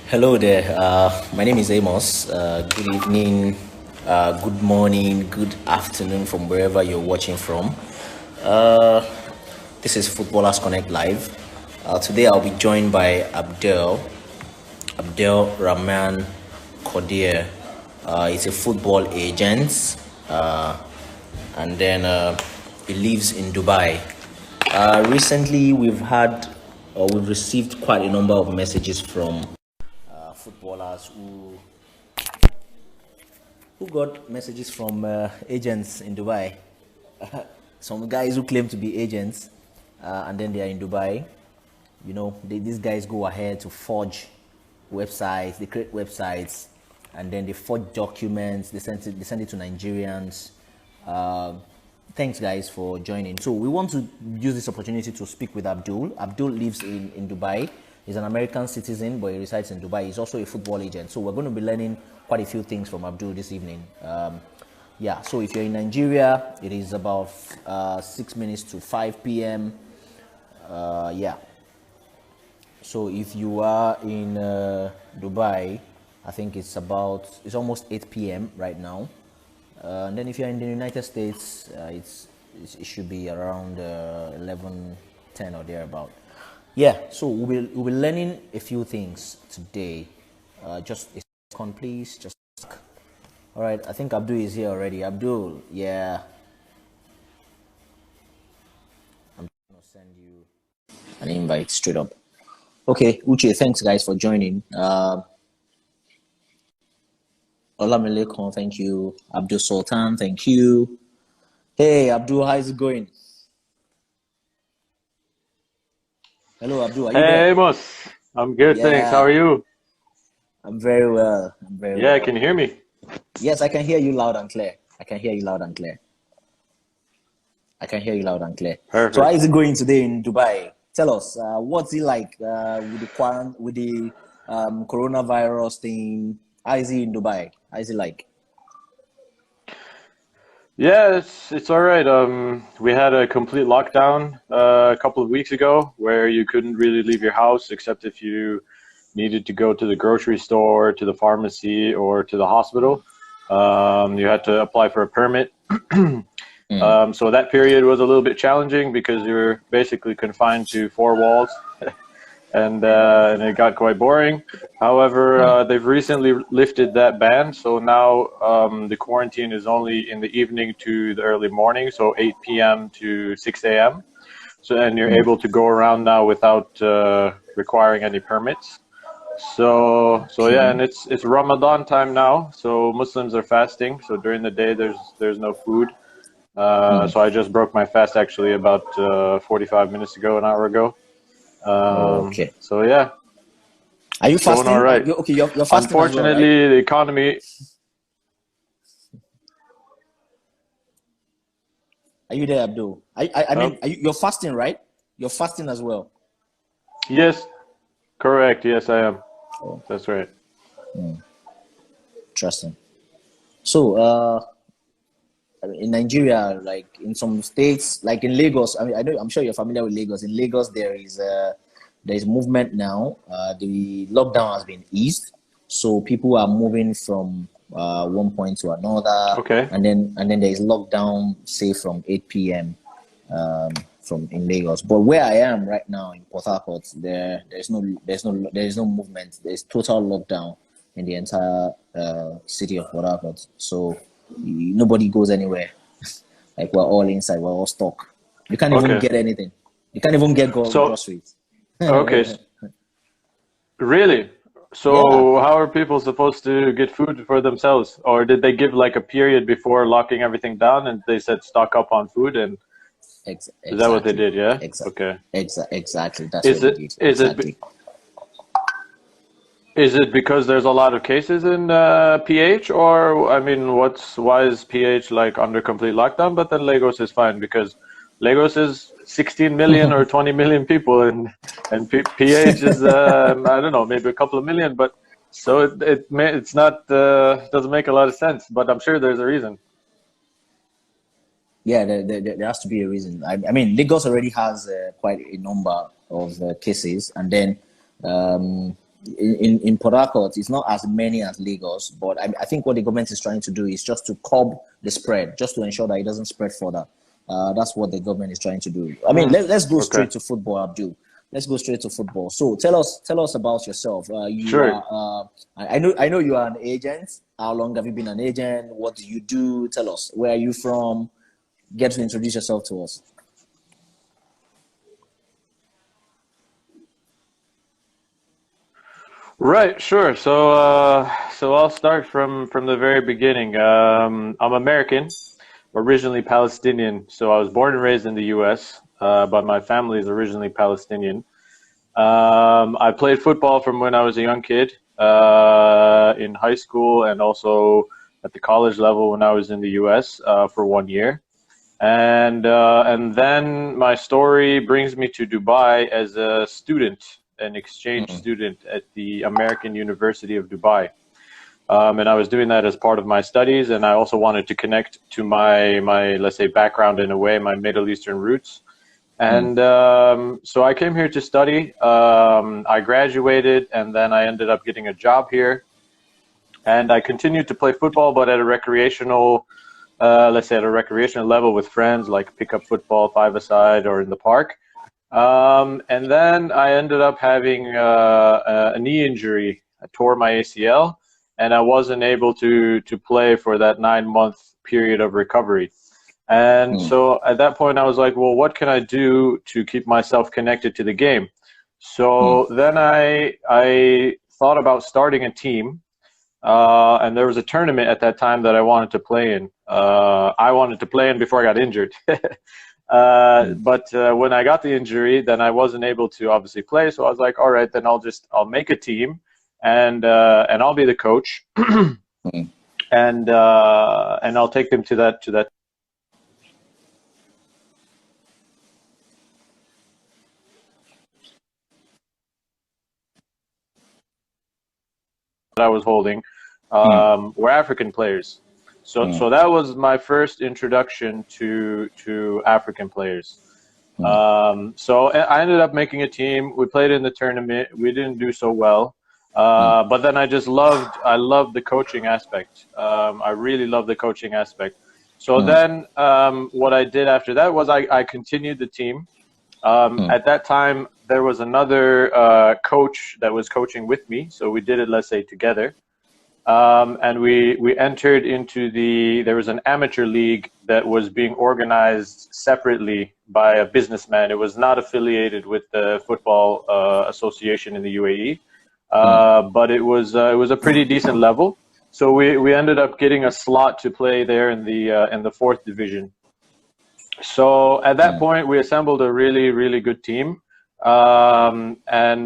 Hello there. My name is Amos. Good evening, good morning, good afternoon from wherever you're watching from. Uh, this is Footballers Connect Live. Today I'll be joined by Abdelrahman Kodir. He's a football agent, uh, and then he lives in Dubai. Recently, we've received quite a number of messages from footballers who got messages from agents in Dubai. Some guys who claim to be agents, and then they are in Dubai. These guys go ahead to forge websites. They create websites, and then they forge documents. They send it to Nigerians. Uh, Thanks, guys, for joining. So we want to use this opportunity to speak with Abdul. Abdul lives in Dubai. He's an American citizen, but he resides in Dubai. He's also a football agent. So we're going to be learning quite a few things from Abdul this evening. So if you're in Nigeria, it is about 6 minutes to 5 p.m. So if you are in Dubai, I think it's almost 8 p.m. right now. And then if you're in the United States, it should be around 11:10 or thereabout. Yeah, so we'll be learning a few things today. Just a second, please. All right. I think Abdul is here already. Abdul, yeah. I'm gonna send you an invite straight up. Okay, Uche. Thanks, guys, for joining. Olamilekon, thank you. Abdul Sultan, thank you. Hey, Abdul, how's it going? Hello, Abdul, are you Hey there? Amos, I'm good, thanks. How Yeah, are you? I'm very well. I'm very Yeah, well. can you hear me? Yes, I can hear you loud and clear. I can hear you loud and clear. I can hear you loud and clear. So, how Perfect. is it going today in Dubai? Tell us, what's it like with the coronavirus thing? How is it in Dubai? How is it like? Yeah, it's all right. We had a complete lockdown a couple of weeks ago where you couldn't really leave your house except if you needed to go to the grocery store, to the pharmacy, or to the hospital. You had to apply for a permit. Mm, So that period was a little bit challenging because you were basically confined to four walls. And it got quite boring. However, mm, they've recently lifted that ban, so now the quarantine is only in the evening to the early morning, so 8 p.m. to 6 a.m. So, and you're mm, able to go around now without requiring any permits. So yeah, okay. and it's Ramadan time now, so Muslims are fasting. So during the day, there's no food. Mm, So I just broke my fast actually about 45 minutes ago, an hour ago. okay. So yeah, Are you it's going all fasting? right. Okay, you're fasting as well, right? Unfortunately, the economy, Are you there, Abdul? I uh, mean, you're fasting, right? You're fasting as well. yes, correct. Yes, I am. Oh, That's right. interesting. So, in Nigeria, like in some states, like in Lagos, I mean, I'm sure you're familiar with Lagos. In Lagos, there is movement now. The lockdown has been eased, so people are moving from one point to another, Okay. and then there is lockdown, say from 8 p.m. From in Lagos. But where I am right now in Port Harcourt, there is no movement. There's total lockdown in the entire city of Port Harcourt. So nobody goes anywhere. Like we're all inside. We're all stuck. You can't even Okay. get anything. You can't even get So, groceries. okay. Really? Yeah, So, how are people supposed to get food for themselves? Or did they give like a period before locking everything down and they said stock up on food? And is that what they exactly. did? Yeah? Exactly. Okay. Exactly. That's what Is they it did. is it Exactly. is it because there's a lot of cases in PH, or I mean, why is PH like under complete lockdown, but then Lagos is fine because Lagos is 16 million or 20 million people, and PH is I don't know, maybe a couple of million, but so it's not doesn't make a lot of sense, but I'm sure there's a reason. Yeah, there has to be a reason. I mean, Lagos already has quite a number of cases, and then in Port Harcourt, it's not as many as Lagos, but I think what the government is trying to do is just to curb the spread, just to ensure that it doesn't spread further. That's what the government is trying to do. I mean, let's go straight to football, Abdul. Let's go straight to football. So tell us about yourself. Sure. I know you are an agent. How long have you been an agent? What do you do? Tell us. Where are you from? Get to introduce yourself to us. Right, sure. So I'll start from the very beginning. I'm American, originally Palestinian. So I was born and raised in the U.S., but my family is originally Palestinian. I played football from when I was a young kid, in high school and also at the college level when I was in the U.S. For 1 year. And then my story brings me to Dubai as a student, an exchange student at the American University of Dubai. And I was doing that as part of my studies, and I also wanted to connect to my let's say, background in a way, my Middle Eastern roots. And so I came here to study. I graduated, and then I ended up getting a job here. And I continued to play football, but at a recreational, let's say, at a recreational level with friends, like pickup football, five-a-side, or in the park. And then I ended up having a knee injury. I tore my ACL, and I wasn't able to play for that 9-month period of recovery. And so at that point, I was like, well, what can I do to keep myself connected to the game? So then I thought about starting a team. And there was a tournament at that time that I wanted to play in. I wanted to play in before I got injured. But when I got the injury, then I wasn't able to obviously play. So I was like, all right, then I'll make a team, and I'll be the coach, and I'll take them to that. That I was holding were African players. So that was my first introduction to African players. So I ended up making a team. We played in the tournament. We didn't do so well, but then I loved the coaching aspect. I really loved the coaching aspect. So then what I did after that was I continued the team. At that time, there was another coach that was coaching with me. So we did it, let's say, together. And we entered into there was an amateur league that was being organized separately by a businessman. It was not affiliated with the football association in the UAE, but it was a pretty decent level. So we ended up getting a slot to play there in the 4th division. So at that point, we assembled a really, really good team. And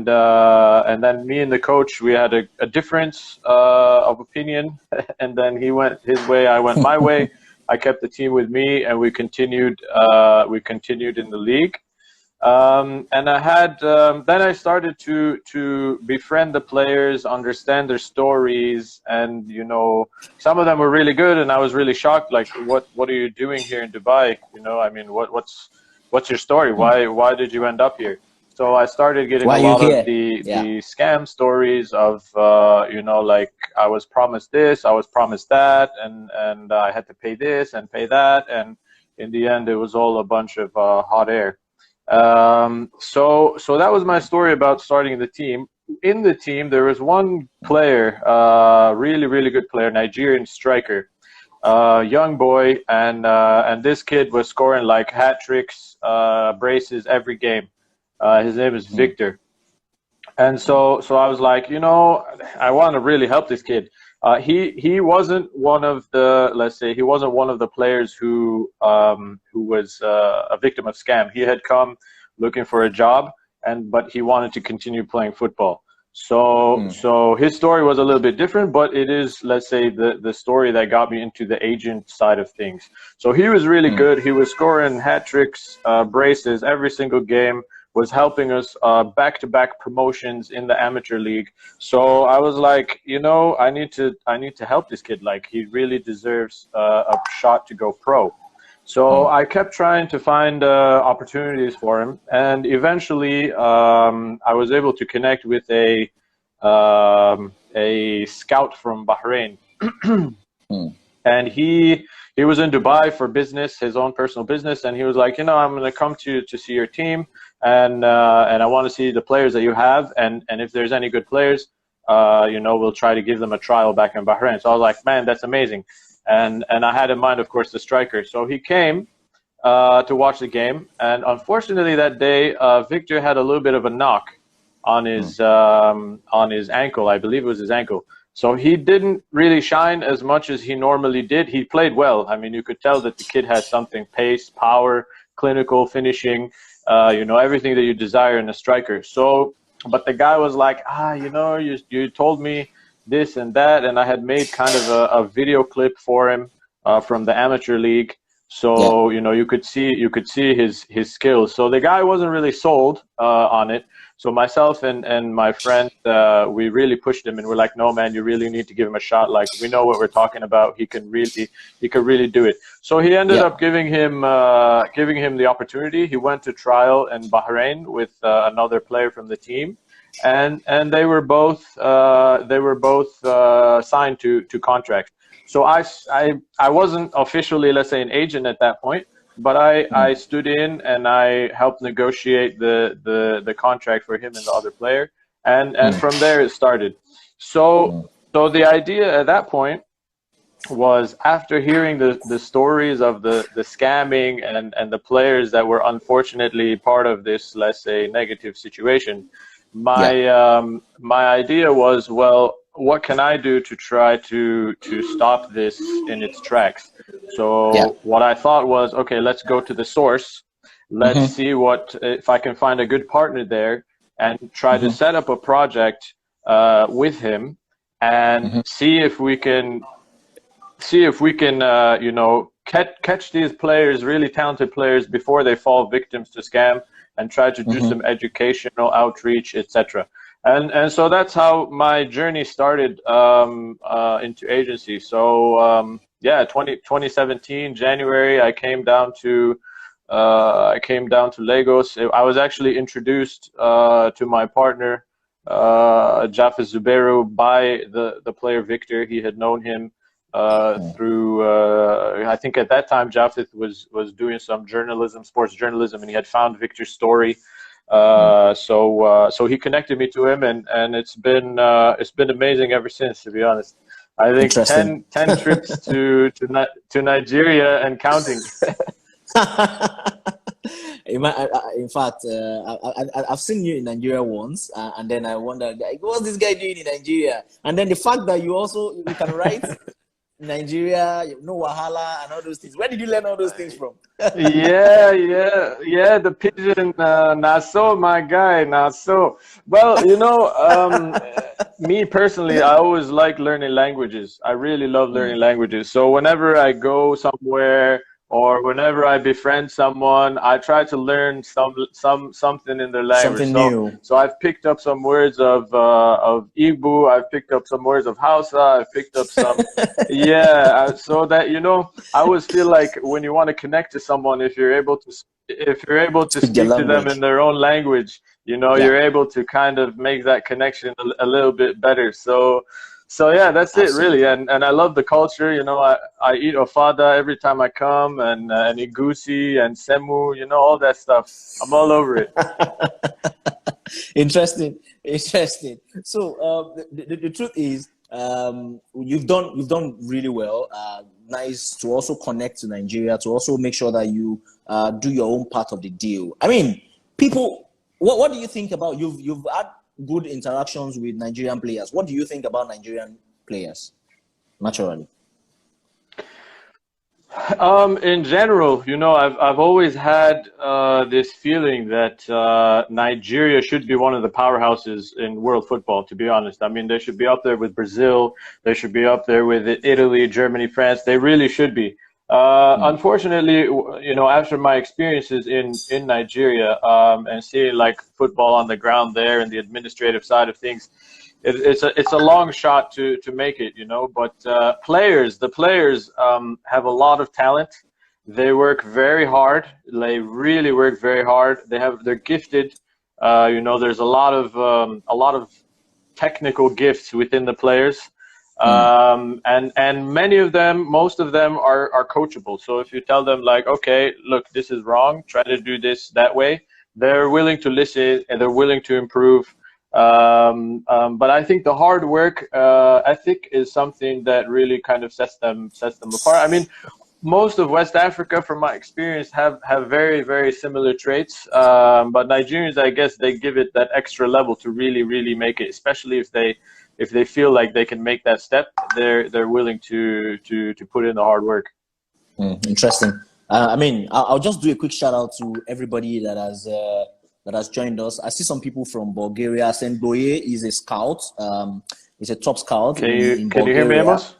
then me and the coach, we had a difference of opinion, and then he went his way, I went my way. I kept the team with me, and we continued in the league. And I had then I started to befriend the players, understand their stories, and some of them were really good, and I was really shocked. Like, what are you doing here in Dubai? I mean, what's your story? Why did you end up here? So I started getting a lot of the scam stories of like, I was promised this, I was promised that, and I had to pay this and pay that, and in the end it was all a bunch of hot air. So that was my story about starting the team. In the team, there was one player, really, really good player, Nigerian striker, young boy, and this kid was scoring like hat tricks, braces every game. His name is Victor. And so I was like, I want to really help this kid. He wasn't one of the, let's say, he wasn't one of the players who was a victim of scam. He had come looking for a job, but he wanted to continue playing football. So his story was a little bit different, but it is, let's say, the story that got me into the agent side of things. So he was really good. He was scoring hat tricks, braces every single game, was helping us back-to-back promotions in the amateur league. So I was like, I need to help this kid. Like, he really deserves a shot to go pro. So I kept trying to find opportunities for him, and eventually I was able to connect with a a scout from Bahrain. Mm. And he was in Dubai for business, his own personal business, and he was like, I'm going to come to see your team, and I want to see the players that you have, and if there's any good players, we'll try to give them a trial back in Bahrain. So I was like, man, that's amazing, and I had in mind, of course, the striker. So he came to watch the game, and unfortunately that day, Victor had a little bit of a knock on his ankle. I believe it was his ankle. So he didn't really shine as much as he normally did. He played well. I mean, you could tell that the kid has something: pace, power, clinical, finishing, everything that you desire in a striker. So, but the guy was like, you told me this and that, and I had made kind of a video clip for him from the amateur league. So, you could see his skills. So the guy wasn't really sold on it. So myself and my friend, we really pushed him, and we're like, no, man, you really need to give him a shot. Like, we know what we're talking about. He could really do it. So he ended up giving him the opportunity. He went to trial in Bahrain with another player from the team, and they were both signed to contract. So I wasn't officially, let's say, an agent at that point, but I stood in and I helped negotiate the contract for him and the other player, and from there it started. So the idea at that point was, after hearing the stories of the scamming and the players that were unfortunately part of this, let's say, negative situation, my idea was, well, what can I do to try to stop this in its tracks? So what I thought was, okay, let's go to the source. Let's see if I can find a good partner there, and try to set up a project with him, and see if we can catch these players, really talented players, before they fall victims to scam, and try to do some educational outreach, etc. And so that's how my journey started into agency. So 2017 January, I came down to Lagos. I was actually introduced to my partner Jafet Zubeiru by the player Victor. He had known him through I think at that time Jafet was doing some sports journalism, and he had found Victor's story. So he connected me to him, and it's been amazing ever since, to be honest. I think 10 trips to Nigeria and counting. In fact, I've seen you in Nigeria once, and then I wondered, like, what's this guy doing in Nigeria? And then the fact that you can write Nigeria, no wahala, and all those things. Where did you learn all those things from? yeah. The pigeon, Naso, my guy, Naso. Well, me personally, I always like learning languages. I really love learning languages. So whenever I go somewhere, or whenever I befriend someone, I try to learn something in their language. Something new. So I've picked up some words of Igbo. I've picked up some words of Hausa. I've picked up some, so that I always feel like when you want to connect to someone, if you're able to speak to them in their own language, you're able to kind of make that connection a little bit better. So yeah, that's it really, and I love the culture. I eat ofada every time I come, and igusi and semu, all that stuff. I'm all over it. Interesting. So the truth is, you've done really well. Nice to also connect to Nigeria, to also make sure that you do your own part of the deal. I mean, people, what do you think about you've had good interactions with Nigerian players? What do you think about Nigerian players, naturally? In general, I've always had this feeling that Nigeria should be one of the powerhouses in world football, to be honest. I mean, they should be up there with Brazil. They should be up there with Italy, Germany, France. They really should be. Unfortunately, after my experiences in Nigeria, and seeing like football on the ground there and the administrative side of things, it's a long shot to make it, but the players have a lot of talent. They work very hard. They really work very hard. They're gifted. There's a lot of technical gifts within the players. Mm. And many of them, most of them are coachable. So if you tell them like, okay, look, this is wrong, try to do this that way, they're willing to listen and they're willing to improve. But I think the hard work ethic is something that really kind of sets them apart. I mean, most of West Africa, from my experience, have very, very similar traits. But Nigerians, I guess, they give it that extra level to really, really make it. Especially if they feel like they can make that step, they're willing to put in the hard work. Interesting. I mean, I'll just do a quick shout out to everybody that has joined us. I see some people from Bulgaria. Sendoye is a scout. He's a top scout in Bulgaria. Can you hear me, Amos?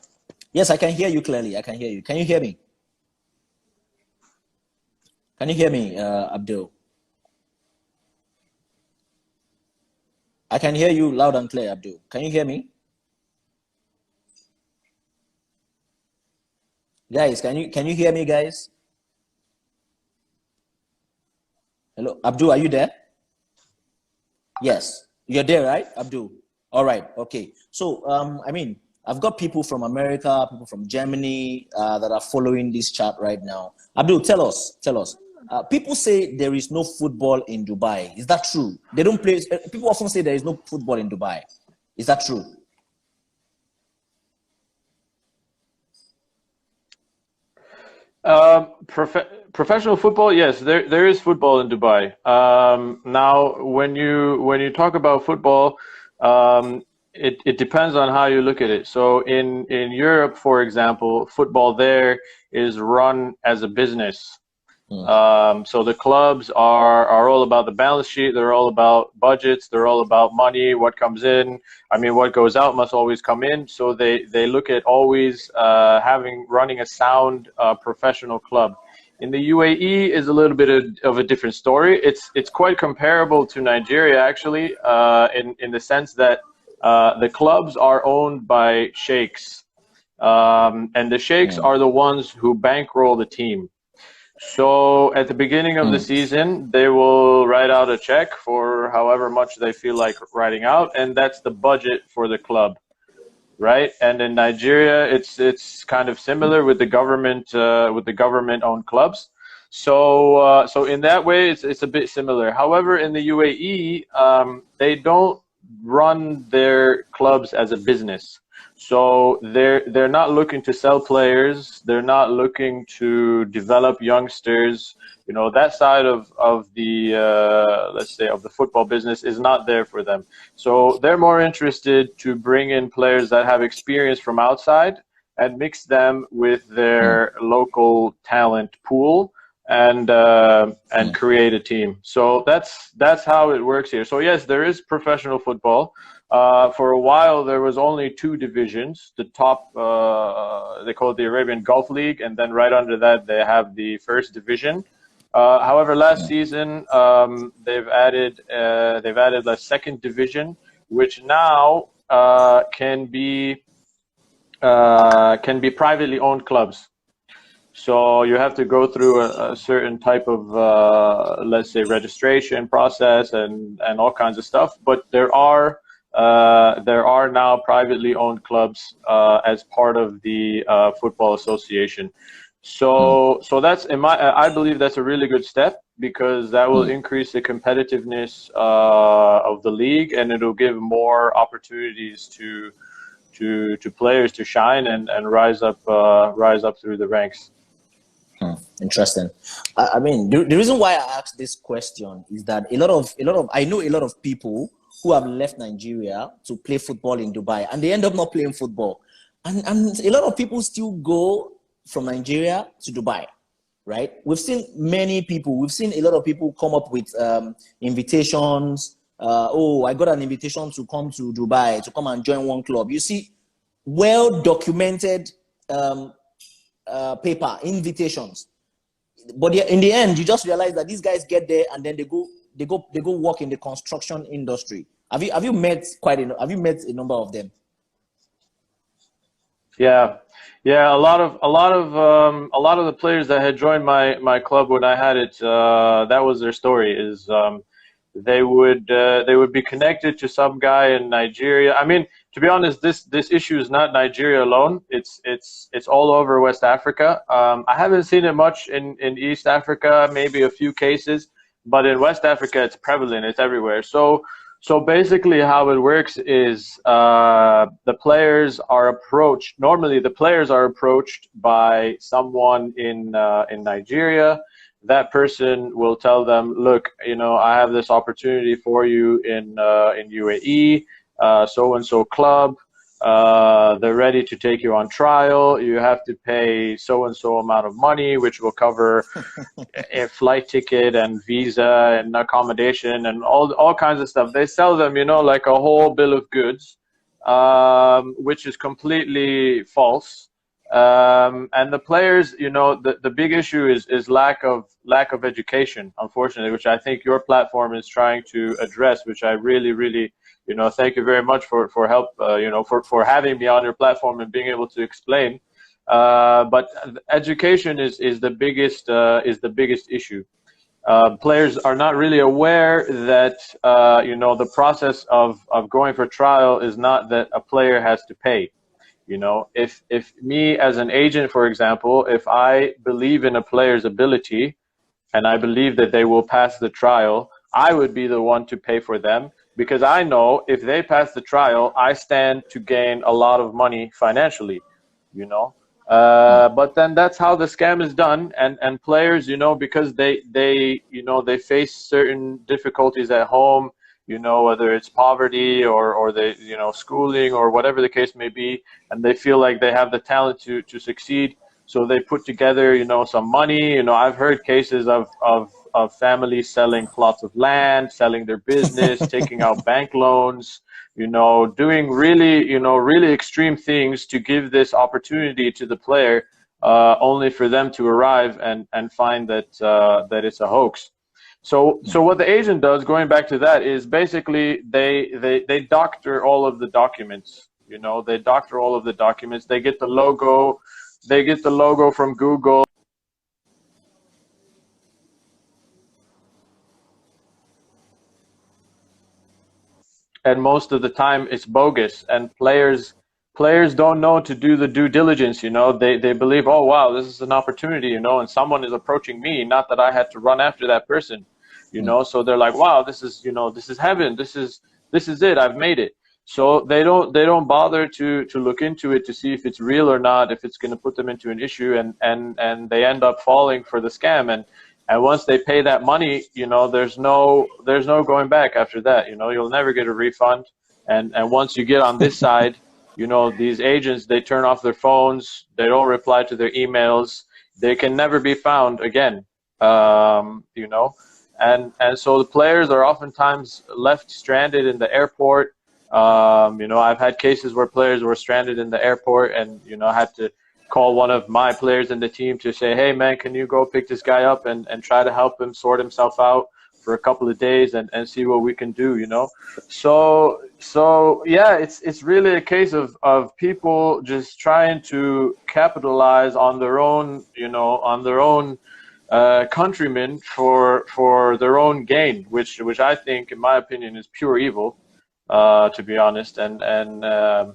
Yes, I can hear you clearly. I can hear you. Can you hear me? Can you hear me, Abdul? I can hear you loud and clear, Abdul. Can you hear me? Guys, can you hear me, guys? Hello, Abdul, are you there? Yes, you're there, right, Abdul? All right, okay. So, I mean, I've got people from America, people from Germany that are following this chat right now. Abdul, tell us. People say there is no football in Dubai. Is that true? They don't play. People often say there is no football in Dubai. Is that true? Professional football, yes, there is football in Dubai. Now, when you talk about football, it depends on how you look at it. So in Europe, for example, football there is run as a business. So the clubs are all about the balance sheet. They're all about budgets. They're all about money, what comes in. I mean, what goes out must always come in. So they look at always running a sound professional club. In the UAE is a little bit of a different story. It's quite comparable to Nigeria, actually, in the sense that the clubs are owned by sheikhs. And the sheikhs are the ones who bankroll the team. So at the beginning of the season, they will write out a check for however much they feel like writing out, and that's the budget for the club, right? And in Nigeria, it's kind of similar with the government-owned clubs. So in that way, it's a bit similar. However, in the UAE, they don't run their clubs as a business. So they're not looking to sell players. They're not looking to develop youngsters. You know, that side of the let's say of the football business is not there for them. So they're more interested to bring in players that have experience from outside and mix them with their local talent pool and create a team. So that's how it works here. So yes, there is professional football. For a while, there was only two divisions. The top, they call it the Arabian Gulf League, and then right under that, they have the first division. However, last season, they've added a second division, which now can be privately owned clubs. So you have to go through a certain type of, let's say, registration process and all kinds of stuff. But there are now privately owned clubs as part of the football association. So that's I believe that's a really good step, because that will increase the competitiveness of the league, and it'll give more opportunities to players to shine and rise up through the ranks. Interesting. I mean, the reason why I asked this question is that I know a lot of people who have left Nigeria to play football in Dubai, and they end up not playing football. And a lot of people still go from Nigeria to Dubai, right? We've seen a lot of people come up with invitations. I got an invitation to come to Dubai, to come and join one club. You see, well-documented paper, invitations. But in the end, you just realize that these guys get there and then they go work in the construction industry. Have you met a number of them? Yeah. A lot of the players that had joined my club when I had it, that was their story. they would be connected to some guy in Nigeria. I mean, to be honest, this issue is not Nigeria alone. It's all over West Africa. I haven't seen it much in East Africa, maybe a few cases, but in West Africa it's prevalent. It's everywhere. So basically, how it works is the players are approached. Normally, the players are approached by someone in Nigeria. That person will tell them, look, you know, I have this opportunity for you in UAE, so and so club. They're ready to take you on trial. You have to pay so and so amount of money, which will cover a flight ticket and visa and accommodation and all kinds of stuff. They sell them, you know, like a whole bill of goods, which is completely false. And the players, you know, the big issue is lack of education, unfortunately, which I think your platform is trying to address, which I really, you know, thank you very much for help, you know, for having me on your platform and being able to explain. But education is the biggest issue. Players are not really aware that you know, the process of going for trial is not that a player has to pay. You know, if me as an agent, for example, if I believe in a player's ability and I believe that they will pass the trial, I would be the one to pay for them, because I know if they pass the trial, I stand to gain a lot of money financially, you know. But then that's how the scam is done, and players, you know, because they you know, they face certain difficulties at home, you know, whether it's poverty or they, you know, schooling or whatever the case may be, and they feel like they have the talent to succeed. So they put together, you know, some money. You know, I've heard cases of families selling plots of land, selling their business, taking out bank loans, you know, doing really, you know, really extreme things to give this opportunity to the player, only for them to arrive and find that that it's a hoax. So what the agent does, going back to that, is basically they doctor all of the documents. You know, they doctor all of the documents. They get the logo. They get the logo from Google. And most of the time it's bogus, and players don't know to do the due diligence. You know, they believe, oh wow, this is an opportunity, you know, and someone is approaching me, not that I had to run after that person, you know. So they're like, wow, this is, you know, this is heaven, this is it, I've made it. So they don't bother to look into it to see if it's real or not, if it's going to put them into an issue, and they end up falling for the scam. And once they pay that money, you know, there's no going back after that. You know, you'll never get a refund. And once you get on this side, you know, these agents, they turn off their phones, they don't reply to their emails, they can never be found again. You know, and so the players are oftentimes left stranded in the airport. You know, I've had cases where players were stranded in the airport, and, you know, had to call one of my players in the team to say, hey man, can you go pick this guy up and try to help him sort himself out for a couple of days and see what we can do, you know. So yeah, it's really a case of people just trying to capitalize on their own, you know, on their own countrymen for their own gain, which I think, in my opinion, is pure evil, to be honest. And yeah,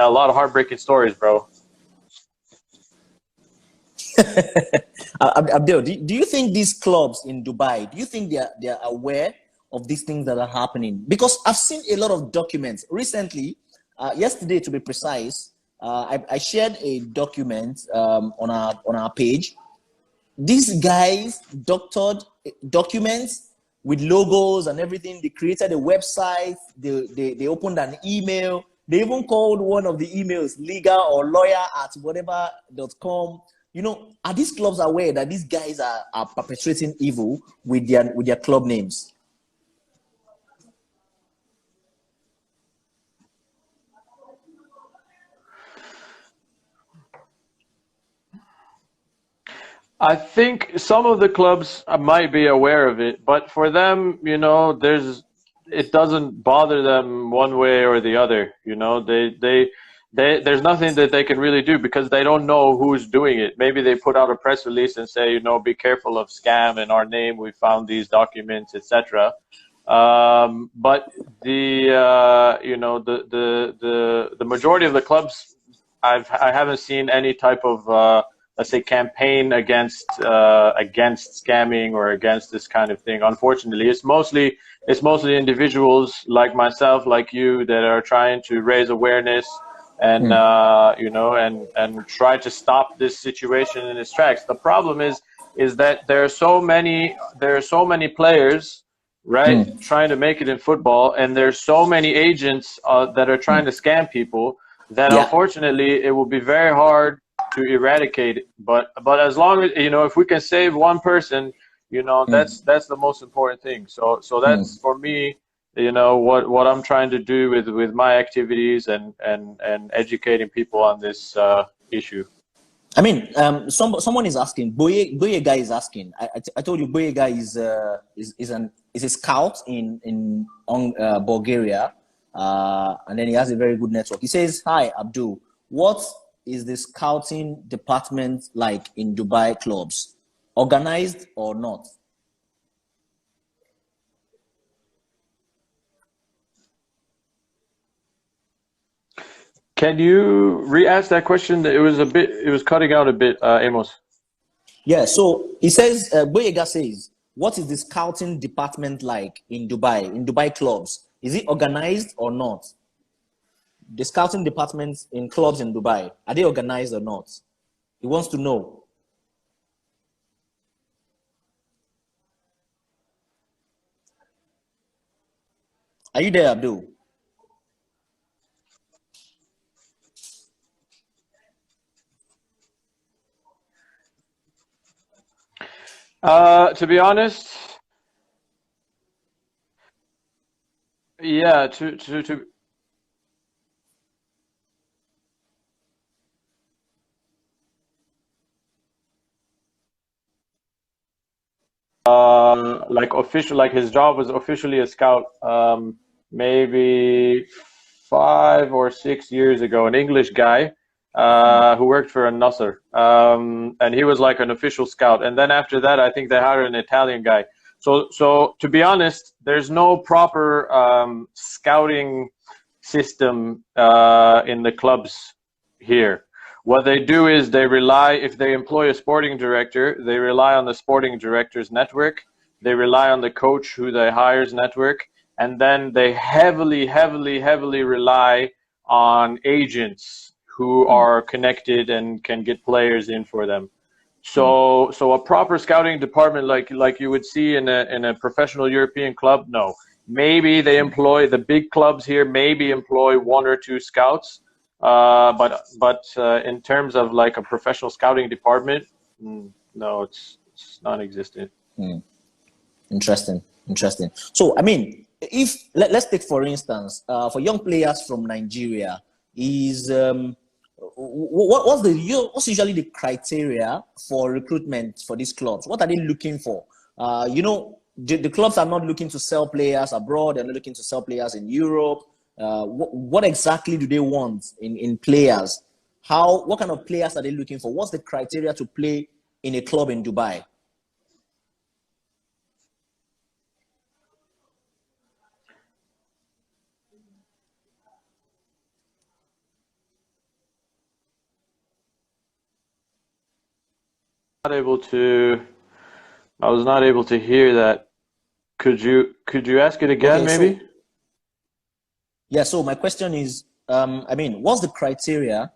a lot of heartbreaking stories, bro. Abdel, do you think these clubs in Dubai, do you think they are aware of these things that are happening? Because I've seen a lot of documents recently. Yesterday, to be precise, I shared a document on our page. These guys doctored documents with logos and everything. They created a website. They opened an email. They even called one of the emails legal or lawyer at whatever.com. You know, are these clubs aware that these guys are perpetrating evil with their club names? I think some of the clubs might be aware of it, but for them, you know, it doesn't bother them one way or the other. You know, there's nothing that they can really do because they don't know who's doing it. Maybe they put out a press release and say, you know, be careful of scam in our name. We found these documents, etc. But you know, the majority of the clubs, I haven't seen any type of let's say campaign against scamming or against this kind of thing. Unfortunately, it's mostly individuals like myself, like you, that are trying to raise awareness and you know, and try to stop this situation in its tracks. The problem is that there are so many players, right, trying to make it in football, and there's so many agents that are trying to scam people that unfortunately it will be very hard to eradicate it. But as long as, you know, if we can save one person, you know, that's the most important thing. So that's for me, you know, what I'm trying to do with my activities and educating people on this issue. I mean, someone is asking. Boyega is asking. I told you Boyega is a scout in Bulgaria, and then he has a very good network. He says, "Hi, Abdul. What is the scouting department like in Dubai clubs? Organized or not?" Can you re-ask that question? It was cutting out a bit, Amos. Yeah, so he says, Boyega says, what is the scouting department like in Dubai clubs? Is it organized or not? The scouting departments in clubs in Dubai, are they organized or not? He wants to know. Are you there, Abdul? To be honest, yeah, like official, like his job was officially a scout, maybe 5 or 6 years ago, an English guy who worked for a Nasser, and he was like an official scout. And then after that, I think they hired an Italian guy. So to be honest, there's no proper scouting system in the clubs here. What they do is they rely, if they employ a sporting director, they rely on the sporting director's network. They rely on the coach who they hire's network. And then they heavily rely on agents who are connected and can get players in for them. So a proper scouting department like you would see in a professional European club, no. Maybe they employ, the big clubs here maybe employ 1 or 2 scouts, but in terms of like a professional scouting department, no, it's non-existent. Interesting. So I mean, if let's take for instance, for young players from Nigeria, is what's usually the criteria for recruitment for these clubs? What are they looking for? You know, the clubs are not looking to sell players abroad. They're not looking to sell players in Europe. What exactly do they want in players? What kind of players are they looking for? What's the criteria to play in a club in Dubai? I was not able to hear that. Could you ask it again, Okay, maybe? So my question is, I mean, what's the criteria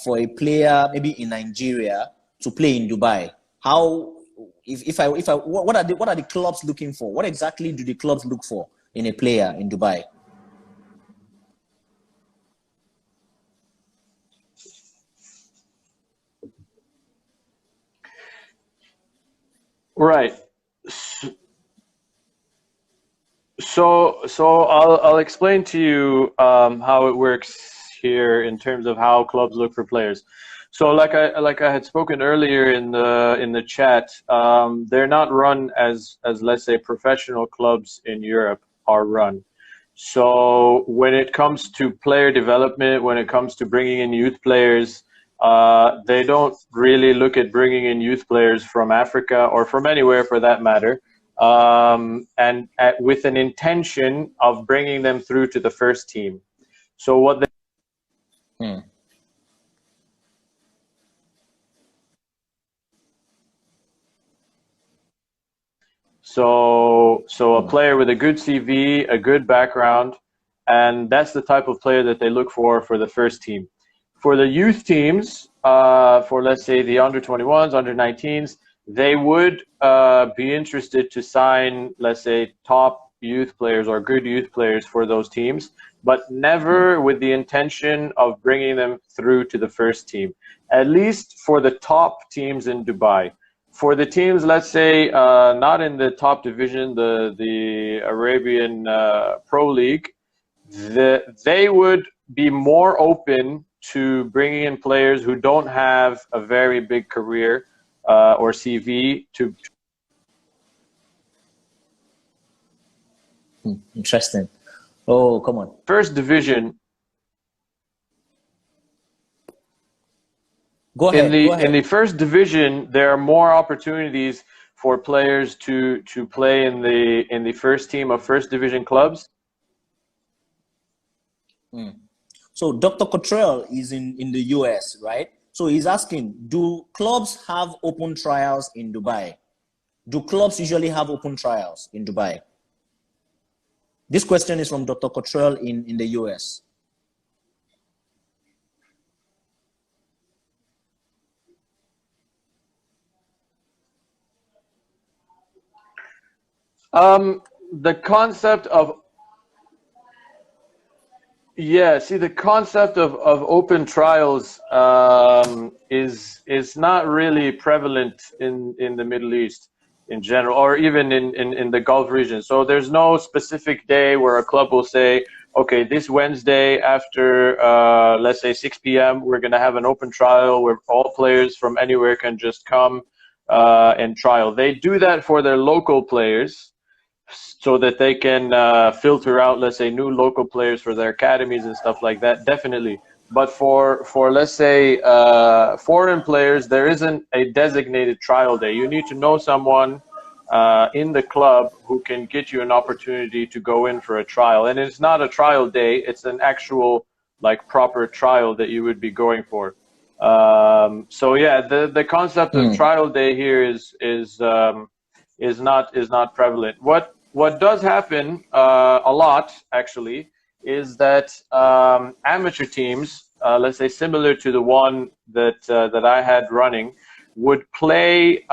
for a player maybe in Nigeria to play in Dubai? What are the clubs looking for? What exactly do the clubs look for in a player in Dubai? Right. So I'll explain to you how it works here in terms of how clubs look for players. So like I had spoken earlier in the chat, they're not run as let's say professional clubs in Europe are run. So when it comes to player development, when it comes to bringing in youth players, they don't really look at bringing in youth players from Africa or from anywhere for that matter, with an intention of bringing them through to the first team. So what they So a player with a good CV, a good background, and that's the type of player that they look for the first team. For the youth teams, for let's say the under 21s, under 19s, they would be interested to sign, let's say, top youth players or good youth players for those teams, but never with the intention of bringing them through to the first team, at least for the top teams in Dubai. For the teams, let's say, not in the top division, the Arabian Pro League, they would be more open to bringing in players who don't have a very big career or CV to. Interesting. Oh, come on. First division. Go ahead. In the first division, there are more opportunities for players to play in the first team of first division clubs. So Dr. Cottrell is in the US, right? So he's asking, do clubs have open trials in Dubai? Do clubs usually have open trials in Dubai? This question is from Dr. Cottrell in the US. The concept of the concept of open trials is not really prevalent in the Middle East in general, or even in the Gulf region. So there's no specific day where a club will say, okay, this Wednesday after let's say 6 p.m. we're going to have an open trial where all players from anywhere can just come and trial. They do that for their local players, so that they can filter out, let's say, new local players for their academies and stuff like that, definitely. But for let's say, foreign players, there isn't a designated trial day. You need to know someone in the club who can get you an opportunity to go in for a trial. And it's not a trial day, it's an actual, like, proper trial that you would be going for. So yeah, the concept of trial day here is not prevalent. What does happen a lot, actually, is that amateur teams, let's say similar to the one that I had running, would play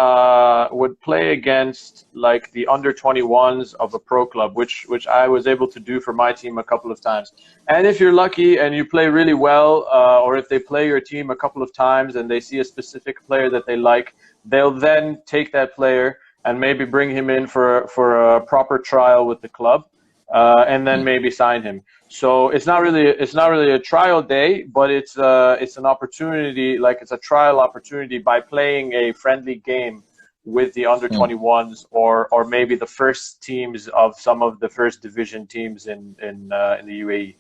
against, like, the under 21s of a pro club, which I was able to do for my team a couple of times. And if you're lucky and you play really well, or if they play your team a couple of times and they see a specific player that they like, they'll then take that player and maybe bring him in for a proper trial with the club, and then maybe sign him. So it's not really a trial day, but it's an opportunity, like it's a trial opportunity by playing a friendly game with the under 21s or maybe the first teams of some of the first division teams in the UAE.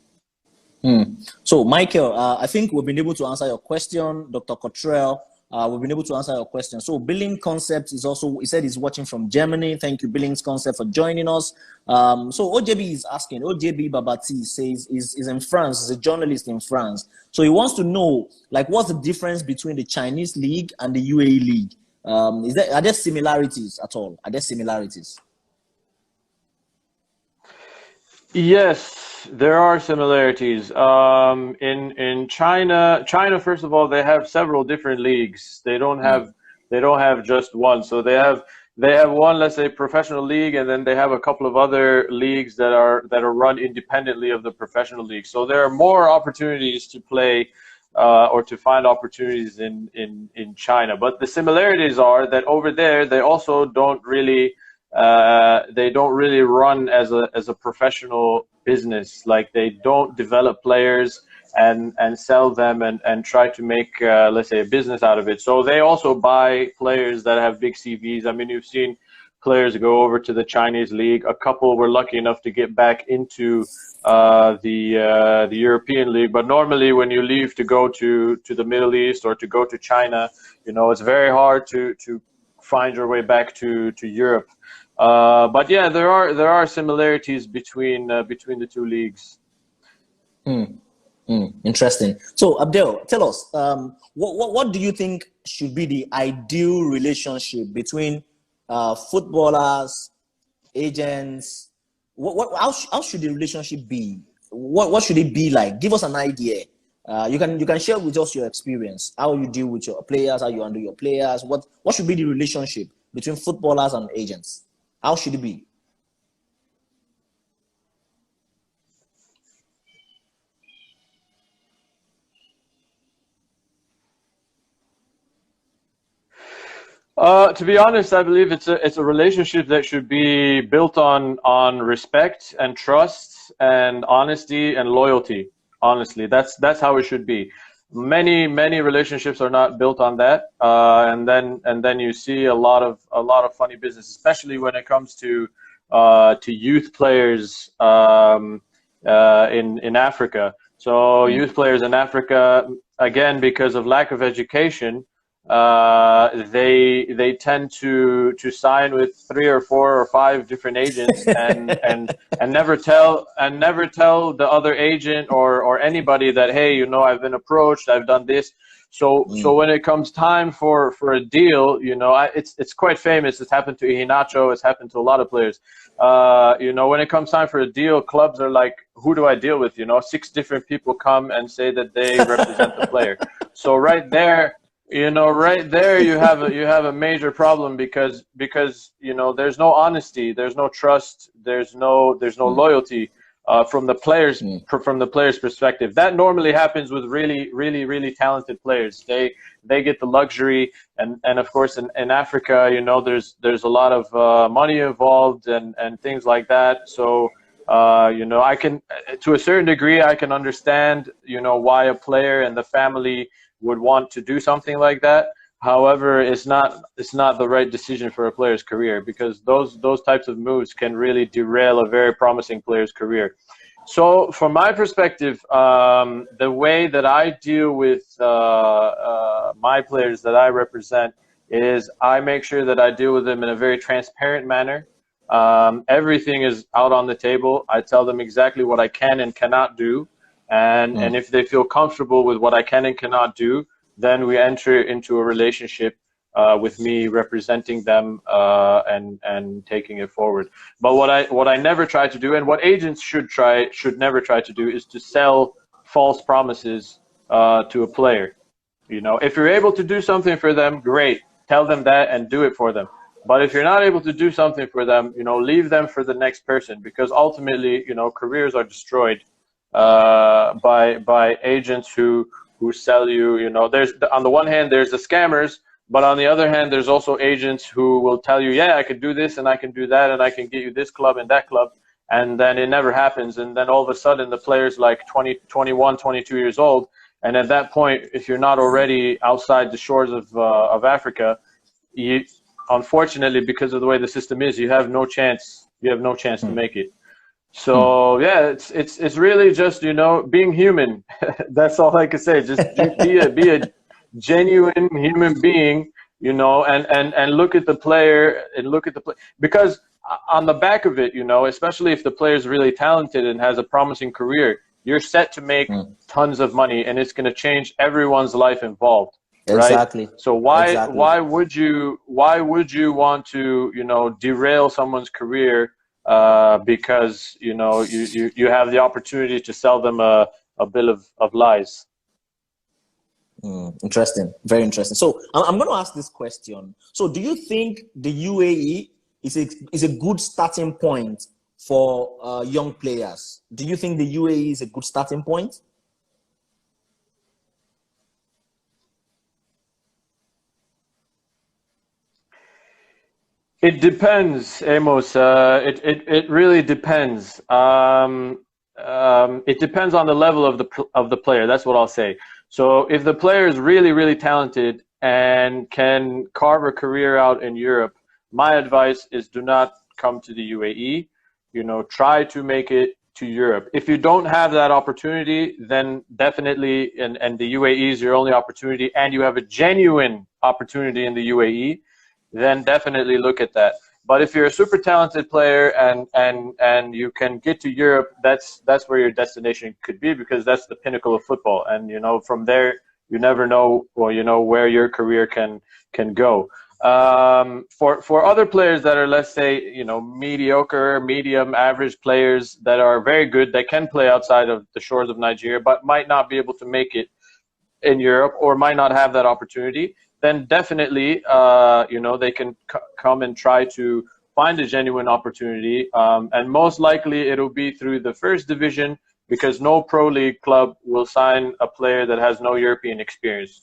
So Michael, I think we've been able to answer your question, Dr. Cottrell. We've been able to answer your question. So Billing Concept is also, he said he's watching from Germany. Thank you, Billings Concept, for joining us. So OJB is asking, OJB Babati says is in France, he's a journalist in France. So he wants to know, like, what's the difference between the Chinese league and the UAE league? Are there similarities at all? Are there similarities? Yes, there are similarities. In China, first of all, they have several different leagues. They don't have just one. So they have one, let's say, professional league, and then they have a couple of other leagues that are run independently of the professional league. So there are more opportunities to play or to find opportunities in China. But the similarities are that over there they also don't really run as a professional business. Like, they don't develop players and sell them and try to make let's say a business out of it. So they also buy players that have big CVs. I mean, you've seen players go over to the Chinese league. A couple were lucky enough to get back into the European league. But normally, when you leave to go to the Middle East or to go to China, it's very hard to find your way back to Europe. But yeah, there are similarities between the two leagues. Interesting. So Abdel, tell us, what do you think should be the ideal relationship between footballers, agents? How should the relationship be? What should it be like? Give us an idea. You can share with us your experience, how you deal with your players, how you handle your players. What should be the relationship between footballers and agents? How should it be? To be honest, I believe it's a relationship that should be built on respect and trust and honesty and loyalty. Honestly, that's how it should be. Many relationships are not built on that, and then you see a lot of funny business, especially when it comes to youth players in Africa. So youth players in Africa, again, because of lack of education, they tend to sign with 3 or 4 or 5 different agents and never tell the other agent or anybody that, hey, I've been approached, I've done this. So when it comes time for a deal, it's quite famous. It's happened to Iheanacho. It's happened to a lot of players. When it comes time for a deal, clubs are like, who do I deal with? 6 different people come and say that they represent the player. So right there, you have a major problem because there's no honesty, there's no trust, there's no loyalty from the players' perspective. That normally happens with really talented players. They get the luxury, and of course in Africa, there's a lot of money involved and things like that. So I can, to a certain degree, I can understand why a player and the family would want to do something like that. However, it's not the right decision for a player's career, because those types of moves can really derail a very promising player's career. So from my perspective, the way that I deal with my players that I represent is I make sure that I deal with them in a very transparent manner. Everything is out on the table. I tell them exactly what I can and cannot do. And if they feel comfortable with what I can and cannot do, then we enter into a relationship with me representing them and taking it forward. But what I never try to do, and what agents should never try to do, is to sell false promises to a player. If you're able to do something for them, great. Tell them that and do it for them. But if you're not able to do something for them, leave them for the next person, because ultimately, careers are destroyed by agents who sell you. There's, on the one hand, there's the scammers, but on the other hand, there's also agents who will tell you, yeah, I can do this and I can do that and I can get you this club and that club, and then it never happens. And then all of a sudden the player's like 20, 21, 22 years old, and at that point, if you're not already outside the shores of Africa, unfortunately, because of the way the system is, you have no chance. You have no chance to make it. So yeah, it's really just being human. That's all I can say. Just be a genuine human being, and look at the player because on the back of it, especially if the player is really talented and has a promising career, you're set to make tons of money, and it's going to change everyone's life involved. Right? Exactly. So why would you want to derail someone's career because you have the opportunity to sell them a bill of lies? Interesting, very interesting. So I'm going to ask this question. So do you think the UAE is a good starting point for young players? Do you think the UAE is a good starting point? It depends, Amos. It really depends. It depends on the level of the player. That's what I'll say. So if the player is really talented and can carve a career out in Europe, my advice is do not come to the UAE. You know, try to make it to Europe. If you don't have that opportunity, then definitely, and the UAE is your only opportunity, and you have a genuine opportunity in the UAE, then definitely look at that. But if you're a super talented player and you can get to Europe, that's where your destination could be, because that's the pinnacle of football. And you know, from there, you never know, well, you know, where your career can go. For other players that are, let's say, you know, mediocre, medium, average players that are very good, that can play outside of the shores of Nigeria, but might not be able to make it in Europe or might not have that opportunity, then definitely, you know, they can come and try to find a genuine opportunity. And most likely it'll be through the first division, because no pro league club will sign a player that has no European experience.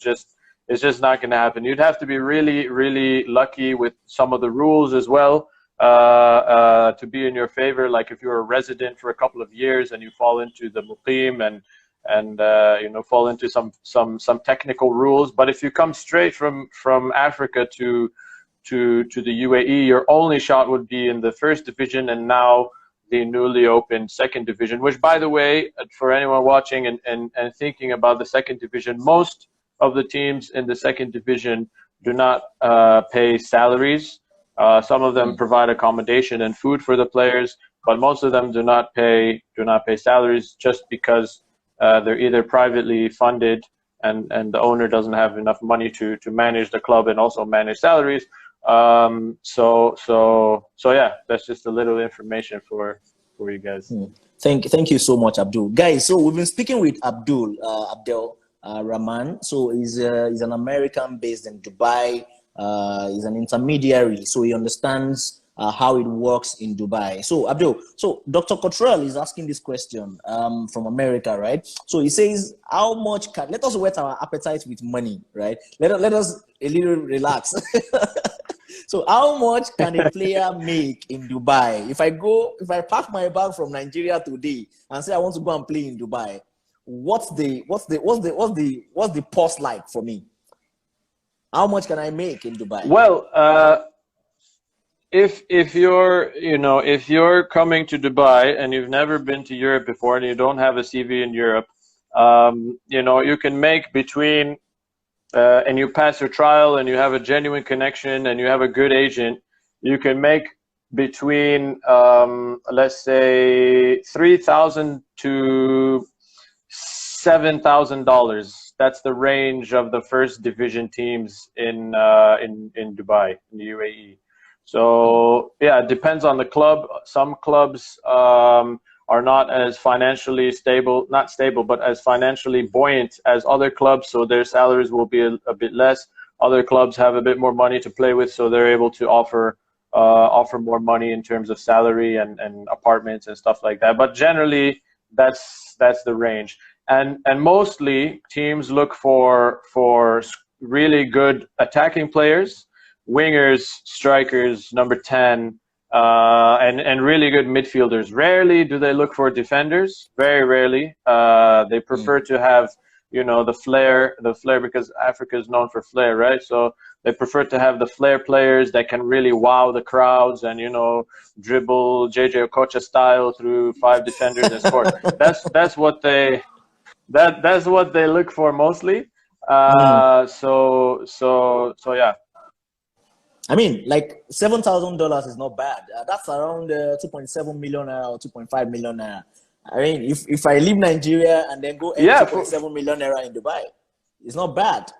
It's just not going to happen. You'd have to be really, really lucky with some of the rules as well to be in your favor. Like if you're a resident for a couple of years and you fall into the muqim and you know, fall into some technical rules. But if you come straight from Africa to the UAE, your only shot would be in the first division, and now the newly opened second division, which, by the way, for anyone watching and thinking about the second division, most of the teams in the second division do not pay salaries. Some of them provide accommodation and food for the players, but most of them do not pay salaries, just because they're either privately funded and the owner doesn't have enough money to manage the club and also manage salaries. So yeah, that's just a little information for you guys. Thank you so much, Abdul. Guys, so we've been speaking with Abdelrahman. So he's an American based in Dubai. He's an intermediary, so he understands how it works in Dubai. So Abdul, so Dr. Cottrell is asking this question from America, right? So he says, how much can, let us whet our appetite with money, right? Let us a little relax. So how much can a player make in Dubai? If I pack my bag from Nigeria today and say I want to go and play in Dubai, what's the pulse like for me? How much can I make in Dubai? Well, if you're coming to Dubai and you've never been to Europe before and you don't have a CV in Europe, you know, you can make between and you pass your trial and you have a genuine connection and you have a good agent, you can make between let's say $3,000 to $7,000. That's the range of the first division teams in Dubai, in the UAE. So yeah, it depends on the club. Some clubs are not as financially stable, not stable, but as financially buoyant as other clubs, so their salaries will be a bit less. Other clubs have a bit more money to play with, so they're able to offer more money in terms of salary and apartments and stuff like that. But generally, that's the range. And mostly teams look for really good attacking players, wingers, strikers, number 10, and really good midfielders. Rarely do they look for defenders. Very rarely. They prefer to have, you know, the flair, because Africa is known for flair, right? So they prefer to have the flair players that can really wow the crowds and, you know, dribble JJ Okocha style through 5 defenders and score. That's what they look for mostly. So yeah. I mean, like $7,000 is not bad. That's around 2.7 million or 2.5 million. I mean, if I leave Nigeria and then go earn 2.7 million naira in Dubai, it's not bad.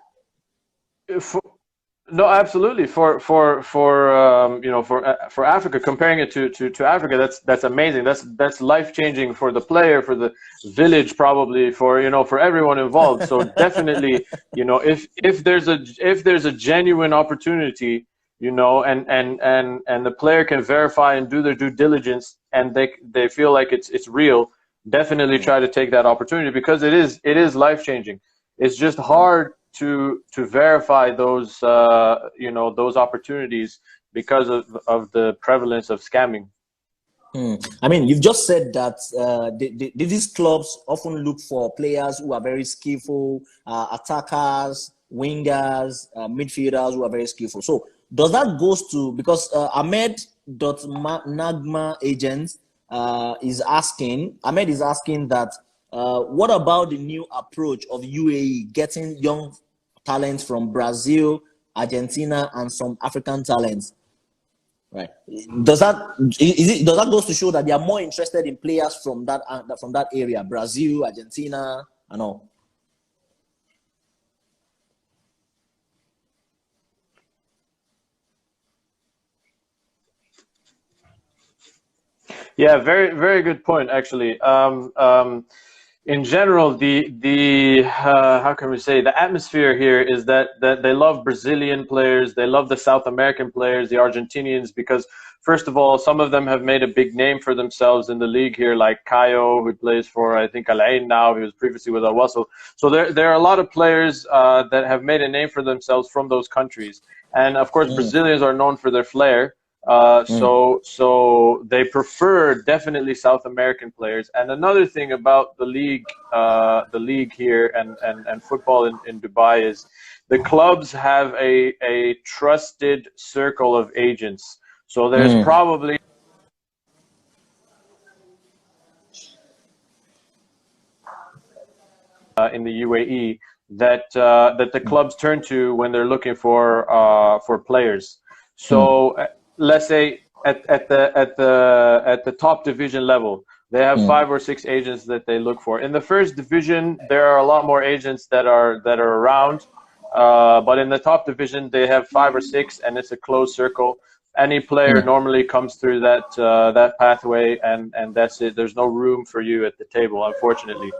No, absolutely. For Africa, comparing it to Africa, that's amazing. That's life changing for the player, for the village, probably for everyone involved. So definitely, you know, if there's a genuine opportunity, you know, and the player can verify and do their due diligence, and they feel like it's real, definitely try to take that opportunity, because it is life changing. It's just hard to verify those those opportunities because of the prevalence of scamming. I mean, you've just said that these clubs often look for players who are very skillful, attackers, wingers, midfielders who are very skillful. So does that goes to, because Ahmed.Nagma agents Ahmed is asking that what about the new approach of UAE getting young talents from Brazil, Argentina, and some African talents? Right. Does that goes to show that they are more interested in players from that area, Brazil, Argentina, and all? Yeah, very very good point actually. In general, the how can we say, the atmosphere here is that they love Brazilian players, they love the South American players, the Argentinians, because first of all, some of them have made a big name for themselves in the league here, like Caio, who plays for I think Al Ain now. He was previously with Al Wasl. So there are a lot of players that have made a name for themselves from those countries, and of course, Brazilians are known for their flair. So they prefer definitely South American players. And another thing about the league here and football in Dubai is the clubs have a trusted circle of agents. So there's probably in the UAE that the clubs turn to when they're looking for players. So let's say at the top division level, they have 5 or 6 agents that they look for. In the first division, there are a lot more agents that are around, but in the top division, they have 5 or 6, and it's a closed circle. Any player normally comes through that pathway, and that's it. There's no room for you at the table, unfortunately.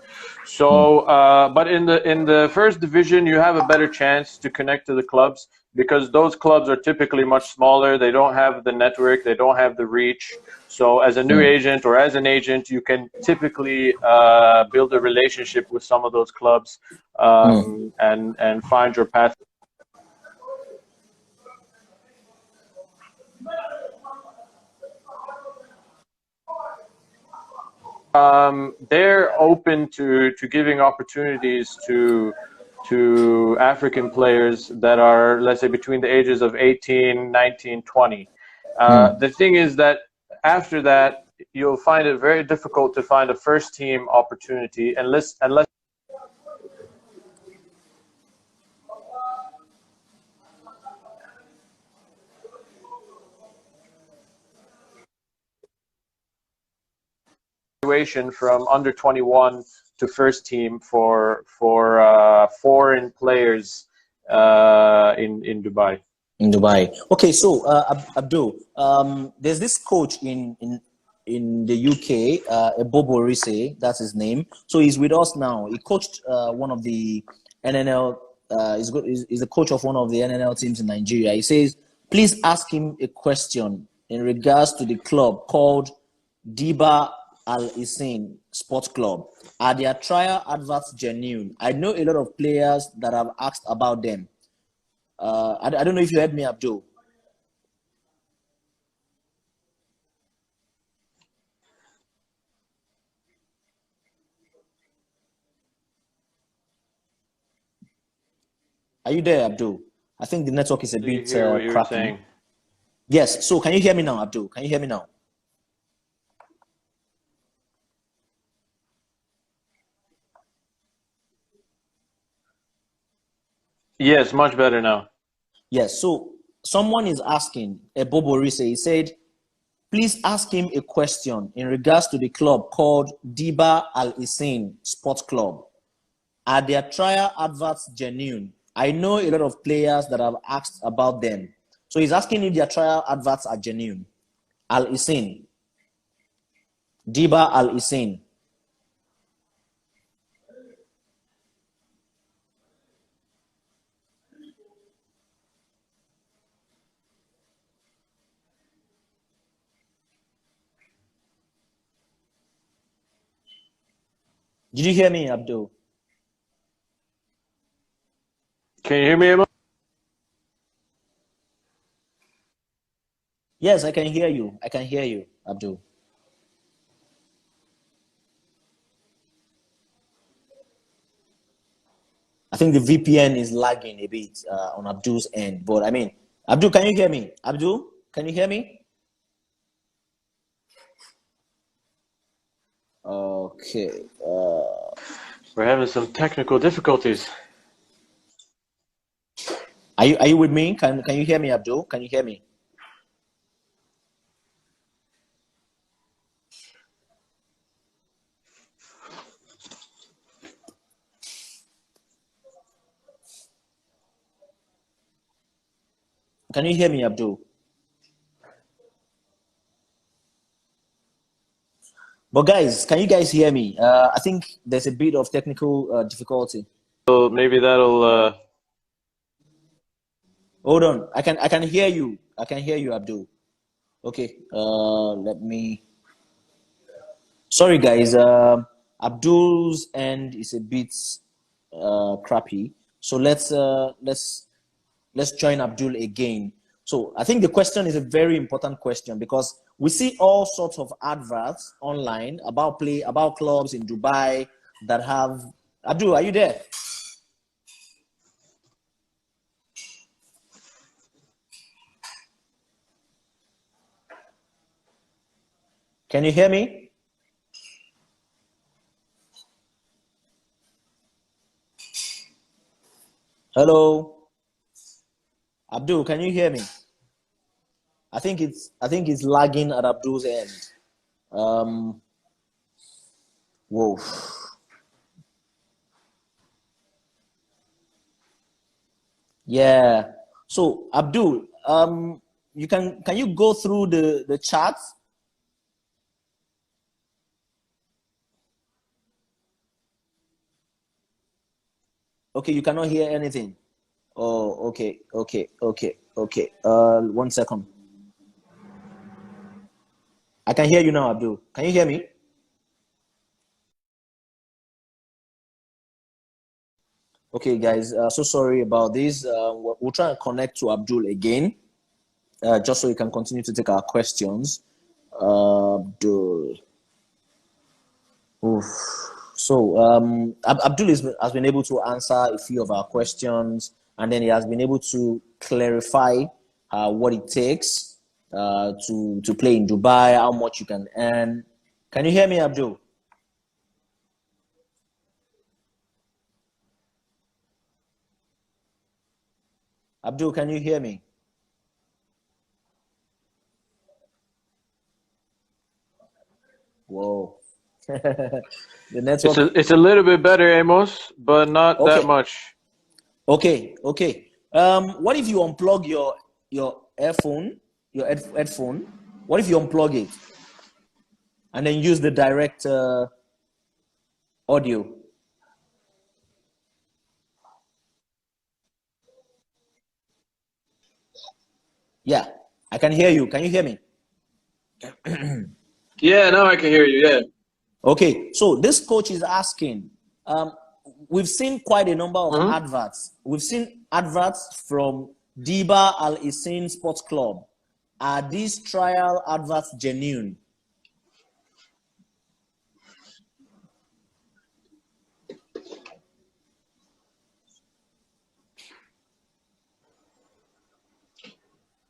So, but in the first division, you have a better chance to connect to the clubs, because those clubs are typically much smaller. They don't have the network, they don't have the reach. So as a new agent or as an agent, you can typically build a relationship with some of those clubs and find your path. They're open to giving opportunities to African players that are, let's say, between the ages of 18, 19, 20. The thing is that after that, you'll find it very difficult to find a first team opportunity unless from under 21 to first team for foreign players in Dubai. In Dubai. Okay, so Abdul, there's this coach in the UK, Bobo Risse, that's his name. So he's with us now. He coached one of the NNL. He's the coach of one of the NNL teams in Nigeria. He says, please ask him a question in regards to the club called Diba Al Hussein Sports Club. Are their trial adverts genuine? I know a lot of players that have asked about them. I don't know if you heard me, Abdul. Are you there, Abdul? I think the network is a bit crackly. Yes. So can you hear me now, Abdul? Can you hear me now? Yes, much better now. Yes. So someone is asking, Bobo Risse, he said, please ask him a question in regards to the club called Diba Al Hussein Sports Club. Are their trial adverts genuine? I know a lot of players that have asked about them. So he's asking if their trial adverts are genuine. Al Hussein. Diba Al Hussein. Did you hear me, Abdul? Can you hear me, Emma? Yes, I can hear you. I can hear you, Abdul. I think the VPN is lagging a bit on Abdul's end, but I mean, Abdul, can you hear me? Abdul, can you hear me? Okay. We're having some technical difficulties. Are you with me? Can you hear me, Abdul? Can you hear me? Can you hear me, Abdul? But guys, can you guys hear me? I think there's a bit of technical difficulty. So maybe that'll. Hold on. I can hear you. I can hear you, Abdul. Okay. Let me. Sorry, guys. Abdul's end is a bit crappy. So let's join Abdul again. So I think the question is a very important question because we see all sorts of adverts online about clubs in Dubai that have. Abdul, are you there? Can you hear me? Hello? Abdul, can you hear me? I think it's lagging at Abdul's end. Whoa. Yeah. So Abdul, can you go through the charts? Okay, you cannot hear anything. Oh, okay. 1 second. I can hear you now, Abdul. Can you hear me? Okay, guys. So sorry about this. We'll try and connect to Abdul again, just so he can continue to take our questions. Abdul. Oof. So Abdul has been able to answer a few of our questions, and then he has been able to clarify what it takes to play in Dubai, how much you can earn. Can you hear me, Abdul? Abdul, can you hear me? Whoa. The network. It's a little bit better, Amos, but not that much. Okay. What if you unplug your earphone, your headphone? What if you unplug it and then use the direct audio? Yeah, I can hear you. Can you hear me? Yeah, now I can hear you. Yeah. Okay, so this coach is asking, we've seen quite a number of adverts. We've seen adverts from Diba Al Isin Sports Club. Are these trial adverts genuine?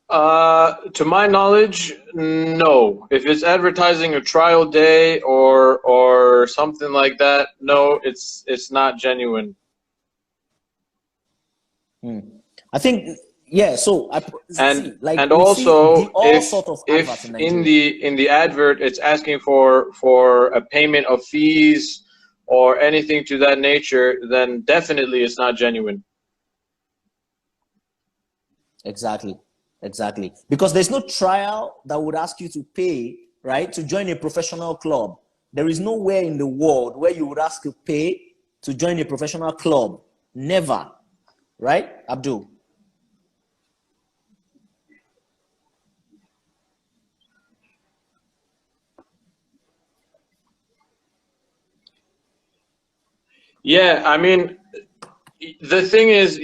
To my knowledge, no. If it's advertising a trial day or something like that, no, it's not genuine. I think So and also if in the advert it's asking for a payment of fees or anything to that nature, then definitely it's not genuine. Exactly. Because there's no trial that would ask you to pay, right, to join a professional club. There is nowhere in the world where you would ask to pay to join a professional club. Never. Right, Abdul? Yeah, I mean, the thing is,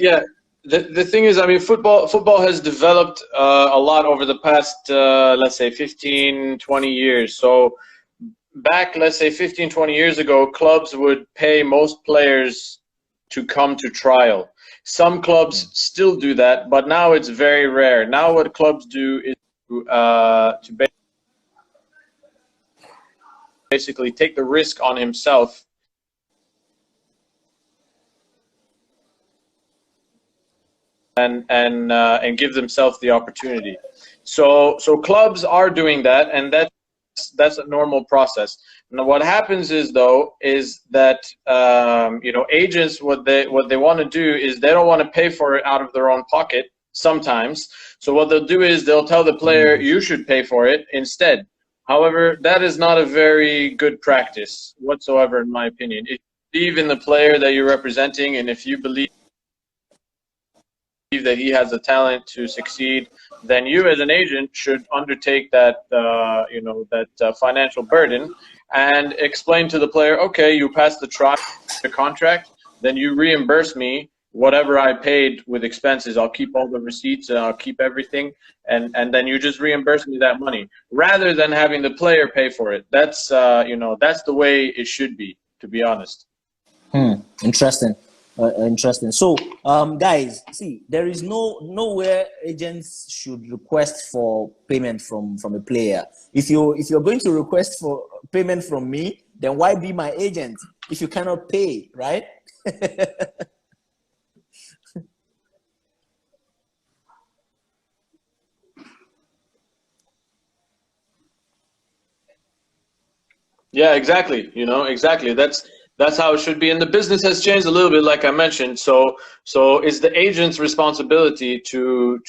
I mean, football has developed a lot over the past, let's say, 15, 20 years. So back, let's say, 15, 20 years ago, clubs would pay most players to come to trial. Some clubs still do that, but now it's very rare. Now what clubs do is to basically take the risk on himself and give themselves the opportunity. So clubs are doing that, and that's a normal process. Now what happens is that agents, what they want to do is they don't want to pay for it out of their own pocket sometimes. So what they'll do is they'll tell the player, you should pay for it instead. However, that is not a very good practice whatsoever, in my opinion. If you believe in the player that you're representing, and if you believe that he has the talent to succeed, then you as an agent should undertake that financial burden and explain to the player, okay, you passed the contract, then you reimburse me whatever I paid with expenses. I'll keep all the receipts and I'll keep everything, and then you just reimburse me that money, rather than having the player pay for it. That's that's the way it should be, to be honest. Interesting. Interesting. So, guys, see, there is nowhere agents should request for payment from a player. If you're going to request for payment from me, then why be my agent if you cannot pay, right? Yeah, exactly. Exactly. That's how it should be. And the business has changed a little bit, like I mentioned. So it's the agent's responsibility to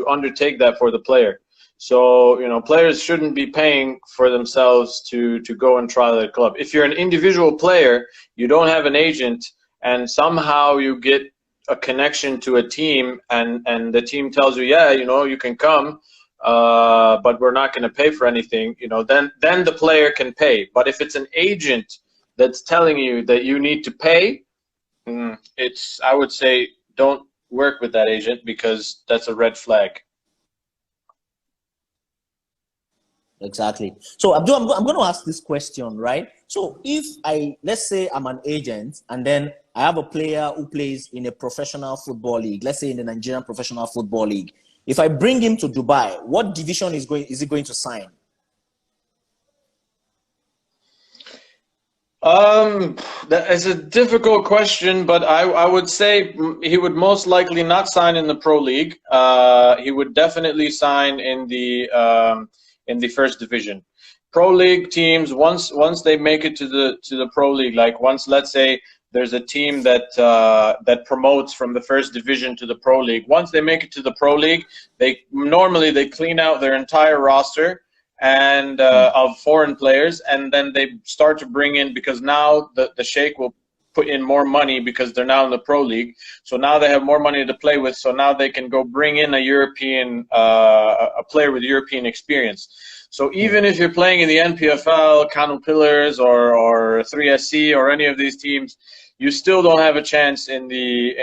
undertake that for the player. So, players shouldn't be paying for themselves to go and try the club. If you're an individual player, you don't have an agent, and somehow you get a connection to a team, and the team tells you, yeah, you can come, but we're not going to pay for anything, then the player can pay. But if it's an agent that's telling you that you need to pay, I would say don't work with that agent, because that's a red flag. Exactly. So Abdul, I'm going to ask this question, right? So if let's say I'm an agent, and then I have a player who plays in a professional football league, let's say in the Nigerian Professional Football League. If I bring him to Dubai, what division is he going to sign? That is a difficult question, but I would say he would most likely not sign in the Pro League. He would definitely sign in the first division. Pro League teams, once they make it to the Pro League, like once, let's say, there's a team that promotes from the first division to the Pro League. Once they make it to the Pro League, they normally clean out their entire roster and of foreign players, and then they start to bring in, because now the Sheikh will put in more money because they're now in the Pro League. So now they have more money to play with. So now they can go bring in a European a player with European experience. So even if you're playing in the NPFL, Kano Pillars, or 3SC, or any of these teams, you still don't have a chance in the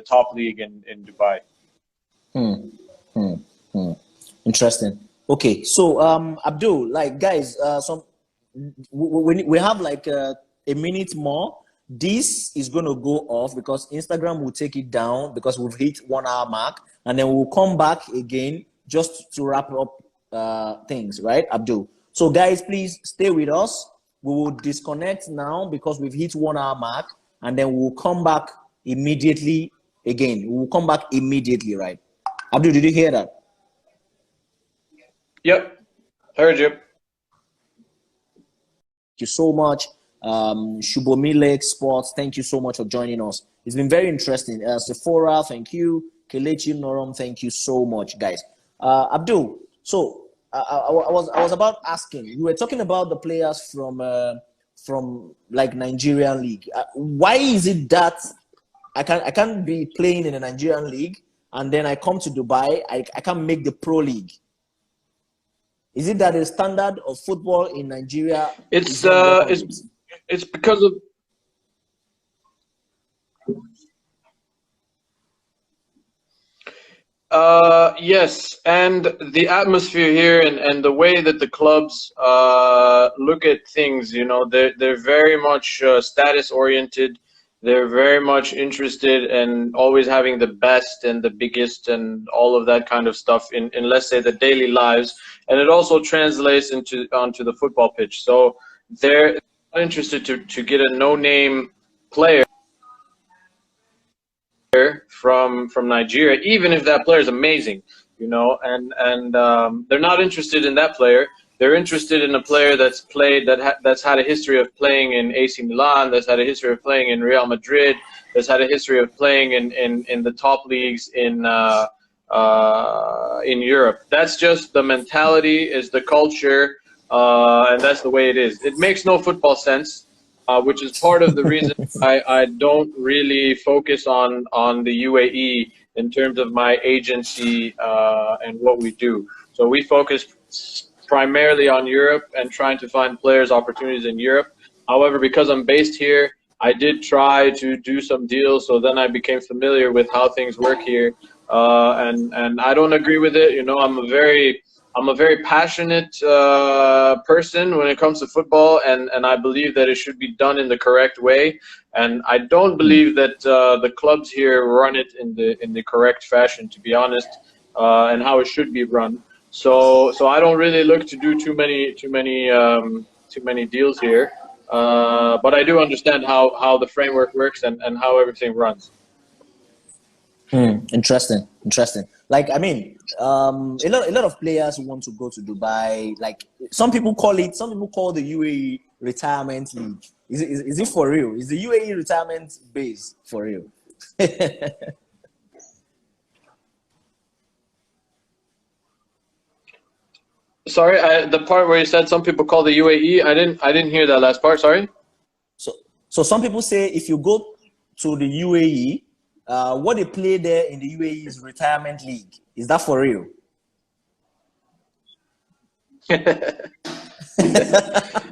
top league in Dubai. Interesting. Okay, so Abdul, like, guys, we have like a minute more. This is going to go off because Instagram will take it down, because we've hit 1 hour mark, and then we'll come back again just to wrap up things, right, Abdul? So guys, please stay with us. We will disconnect now because we've hit 1 hour mark, and then we'll come back immediately again. We'll come back immediately, right? Abdul, did you hear that? Yep, heard you. Thank you so much. Shubomile Sports, thank you so much for joining us. It's been very interesting. Sephora, thank you. Kelechi Norom, thank you so much, guys. Abdul, so I was about asking, you were talking about the players from like Nigerian league. Why is it that I can't be playing in a Nigerian league, and then I come to Dubai, I can't make the Pro League? Is it that the standard of football in Nigeria? It's because of yes, and the atmosphere here, and the way that the clubs look at things. They're very much status oriented. They're very much interested in always having the best and the biggest and all of that kind of stuff in let's say the daily lives, and it also translates into onto the football pitch. So they're interested to get a no-name player from Nigeria, even if that player is amazing, you know, and they're not interested in that player. They're interested in a player that's played that's had a history of playing in AC Milan, that's had a history of playing in Real Madrid, that's had a history of playing in the top leagues in Europe. That's just the mentality, is the culture, and that's the way it is. It makes no football sense, which is part of the reason I don't really focus on the UAE in terms of my agency and what we do. So we focus primarily on Europe and trying to find players opportunities in Europe. However, because I'm based here, I did try to do some deals, so then I became familiar with how things work here, and I don't agree with it. You know, I'm a very passionate person when it comes to football, and I believe that it should be done in the correct way. And I don't believe that the clubs here run it in the correct fashion, to be honest, and how it should be run. So I don't really look to do too many deals here. But I do understand how the framework works and how everything runs. Interesting. Like, I mean, a lot of players want to go to Dubai. Like, some people call the UAE retirement league. Is it for real? Is the UAE retirement base for real? Sorry, the part where you said some people call the UAE, I didn't hear that last part. Sorry. So some people say if you go to the UAE, what they play there in the UAE is retirement league. Is that for real?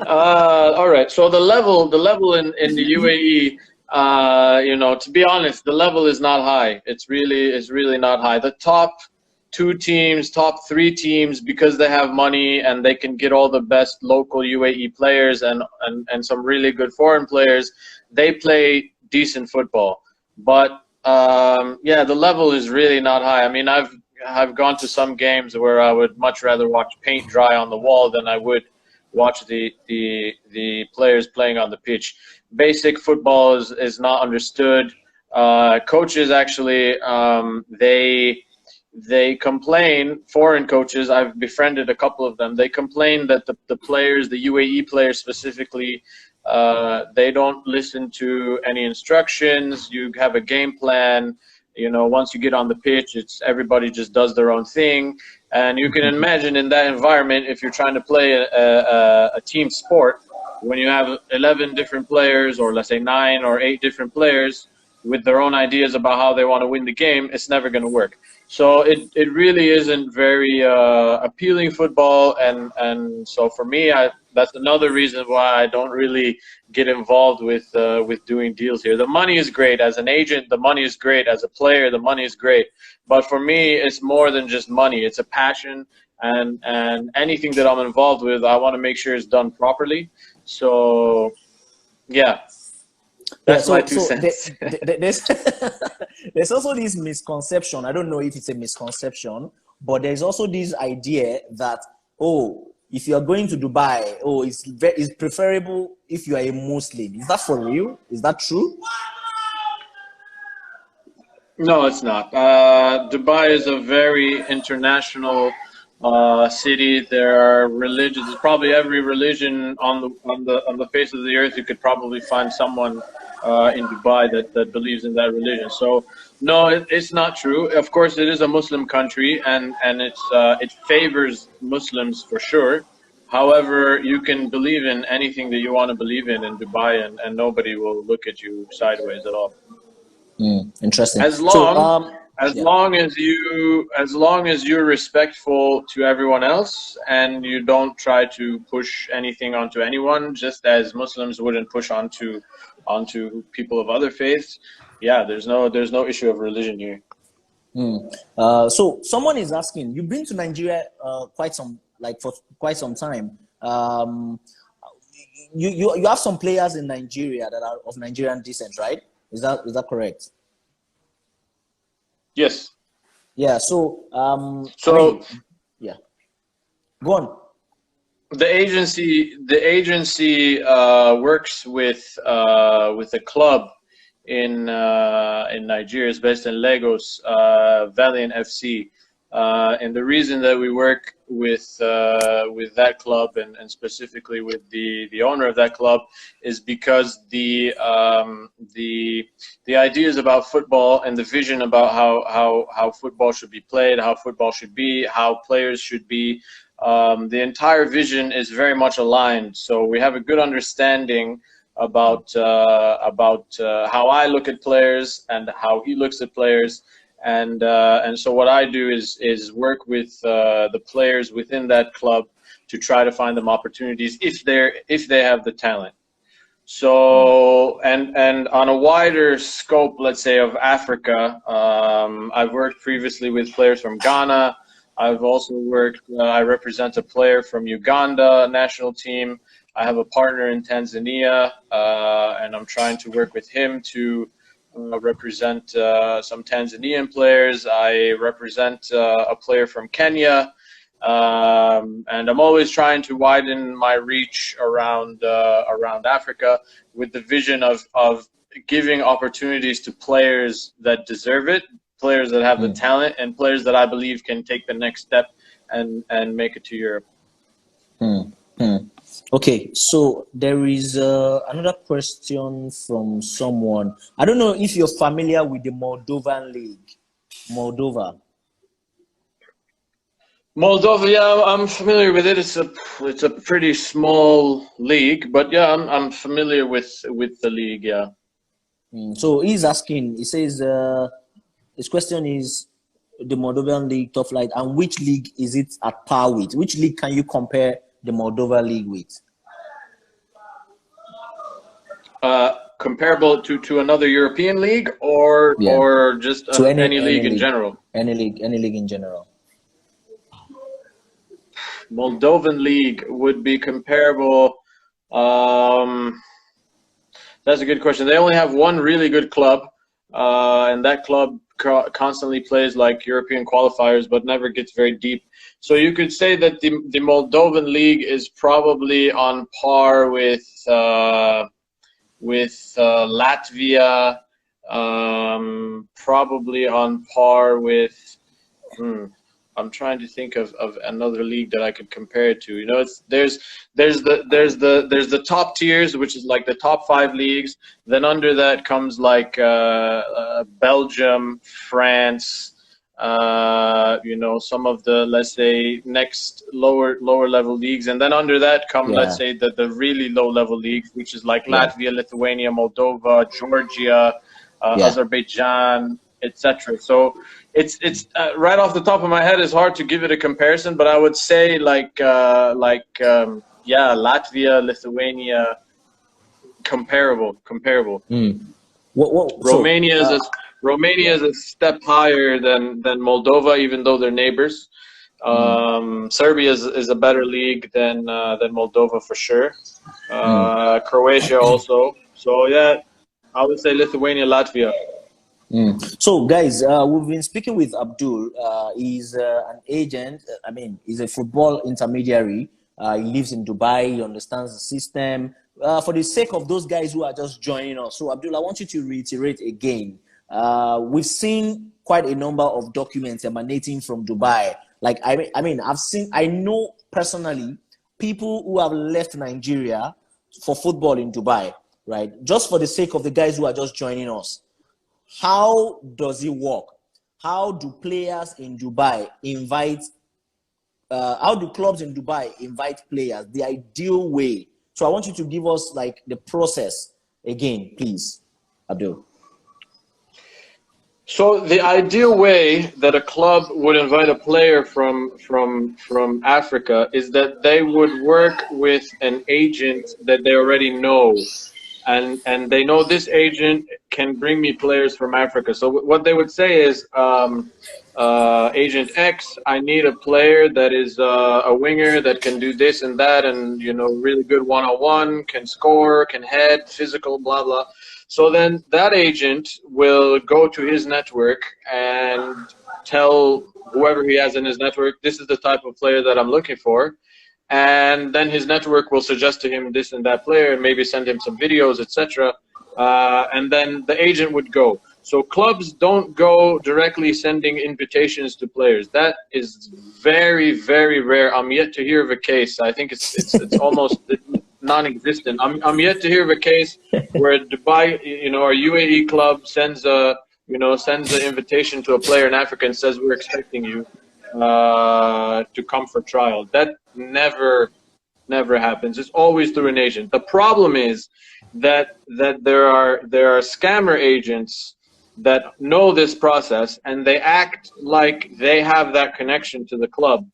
All right. So the level in the UAE, you know, to be honest, the level is not high. It's really not high. The top two teams, top three teams, because they have money and they can get all the best local UAE players and some really good foreign players, they play decent football. But yeah, the level is really not high. I mean, I've gone to some games where I would much rather watch paint dry on the wall than I would watch the players playing on the pitch. Basic football is not understood. Coaches actually, they complain, foreign coaches, I've befriended a couple of them, they complain that the players, the UAE players specifically, they don't listen to any instructions. You have a game plan. You know, once you get on the pitch, it's everybody just does their own thing. And you can imagine in that environment, if you're trying to play a team sport, when you have 11 different players, or let's say 9 or 8 different players with their own ideas about how they want to win the game, it's never going to work. So it really isn't very appealing football, and so for me, that's another reason why I don't really get involved with doing deals here. The money is great as an agent, the money is great as a player, the money is great, but for me, it's more than just money. It's a passion, and anything that I'm involved with, I want to make sure it's done properly. So yeah. That's my 2 cents. There's also this misconception. I don't know if it's a misconception, but there's also this idea that, oh, if you're going to Dubai, oh, it's preferable if you are a Muslim. Is that for real? Is that true? No, it's not. Dubai is a very international city. There are religions. There's probably every religion on the face of the earth. You could probably find someone in Dubai that believes in that religion. So no, it's not true. Of course, it is a Muslim country, and it favors Muslims for sure. However, you can believe in anything that you want to believe in Dubai, and nobody will look at you sideways at all. Interesting. As long as you're respectful to everyone else and you don't try to push anything onto anyone, just as Muslims wouldn't push onto people of other faiths. Yeah, there's no issue of religion here. So someone is asking, you've been to Nigeria for quite some time. You have some players in Nigeria that are of Nigerian descent, right? Is that correct? Yes. Yeah. So So yeah. Go on. the agency works with a club in Nigeria. It's based in Lagos, Valiant FC. And the reason that we work with that club, and specifically with the owner of that club, is because the ideas about football and the vision about how football should be played, how football should be, how players should be, the entire vision is very much aligned. So we have a good understanding about how I look at players and how he looks at players. And so what I do is work with the players within that club to try to find them opportunities if they have the talent. So and on a wider scope, let's say, of Africa, I've worked previously with players from Ghana. I've also worked. I represent a player from Uganda national team. I have a partner in Tanzania, and I'm trying to work with him to represent some Tanzanian players. I represent a player from Kenya, and I'm always trying to widen my reach around Africa with the vision of giving opportunities to players that deserve it, players that have the talent, and players that I believe can take the next step and make it to Europe. Okay, so there is another question from someone. I don't know if you're familiar with the Moldovan League. Moldova, Yeah, I'm familiar with it. It's a pretty small league, but yeah, I'm familiar with the league. Yeah. So he's asking, he says, his question is the Moldovan League top flight, and which league is it at par with? Which league can you compare the Moldova League with? Comparable to another European league, or just To any league in general? Any league in general. Moldovan league would be comparable. That's a good question. They only have one really good club, and that club constantly plays like European qualifiers, but never gets very deep. So you could say that the Moldovan league is probably on par with Latvia, probably on par with. I'm trying to think of another league that I could compare it to. You know, there's the top tiers, which is like the top 5 leagues. Then under that comes like Belgium, France. You know, some of the, let's say, next lower level leagues, and then under that come let's say the really low level leagues, which is like Latvia, Lithuania, Moldova, Georgia, Azerbaijan, etc. So it's right off the top of my head, it's hard to give it a comparison, but I would say Latvia, Lithuania, comparable. Romania is a step higher than Moldova, even though they're neighbors. Serbia is a better league than Moldova for sure. Croatia also. So yeah, I would say Lithuania, Latvia. So guys, we've been speaking with Abdul. He's an agent. I mean, he's a football intermediary. He lives in Dubai. He understands the system. For the sake of those guys who are just joining us, so Abdul, I want you to reiterate again. We've seen quite a number of documents emanating from Dubai. Like, I know personally people who have left Nigeria for football in Dubai, right? Just for the sake of the guys who are just joining us. How does it work? How do players in Dubai invite, how do clubs in Dubai invite players the ideal way? So I want you to give us like the process again, please, Abdul. So the ideal way that a club would invite a player from Africa is that they would work with an agent that they already know, and they know this agent can bring me players from Africa. So what they would say is, Agent X, I need a player that is a winger that can do this and that, and really good one-on-one, can score, can head, physical, blah blah. So then that agent will go to his network and tell whoever he has in his network, this is the type of player that I'm looking for. And then his network will suggest to him this and that player and maybe send him some videos, etc. And then the agent would go. So clubs don't go directly sending invitations to players. That is very, very rare. I'm yet to hear of a case. I think it's almost non-existent. I'm yet to hear of a case where Dubai, or UAE club sends an invitation to a player in Africa and says, we're expecting you to come for trial. That never happens. It's always through an agent. The problem is that there are scammer agents that know this process, and they act like they have that connection to the club,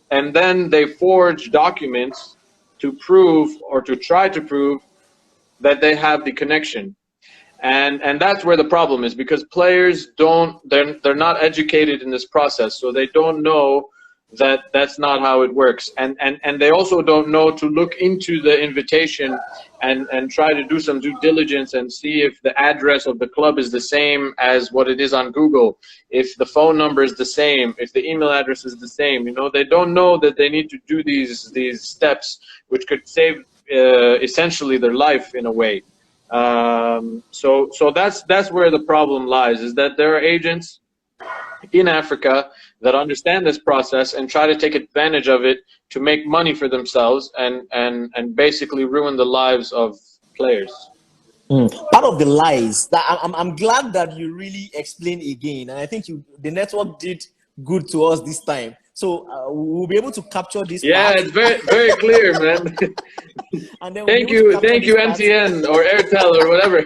and then they forge documents to prove, or to try to prove, that they have the connection. And that's where the problem is, because players they're not educated in this process, so they don't know that that's not how it works, and they also don't know to look into the invitation and try to do some due diligence and see if the address of the club is the same as what it is on Google, if the phone number is the same, if the email address is the same. They don't know that they need to do these steps, which could save essentially their life in a way. So that's where the problem lies, is that there are agents in Africa that understand this process and try to take advantage of it to make money for themselves and basically ruin the lives of players. Part of the lies that I'm glad that you really explained again, and I think the network did good to us this time. So we'll be able to capture this. Yeah, part. It's very clear, man. And then thank you, MTN or Airtel or whatever.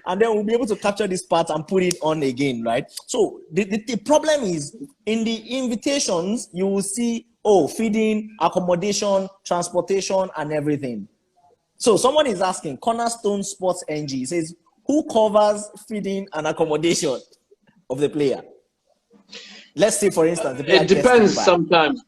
And then we'll be able to capture this part and put it on again, right? So the problem is, in the invitations, you will see, feeding, accommodation, transportation, and everything. So someone is asking, Cornerstone Sports NG says, who covers feeding and accommodation of the player? Let's say, for instance, the player it depends sometimes.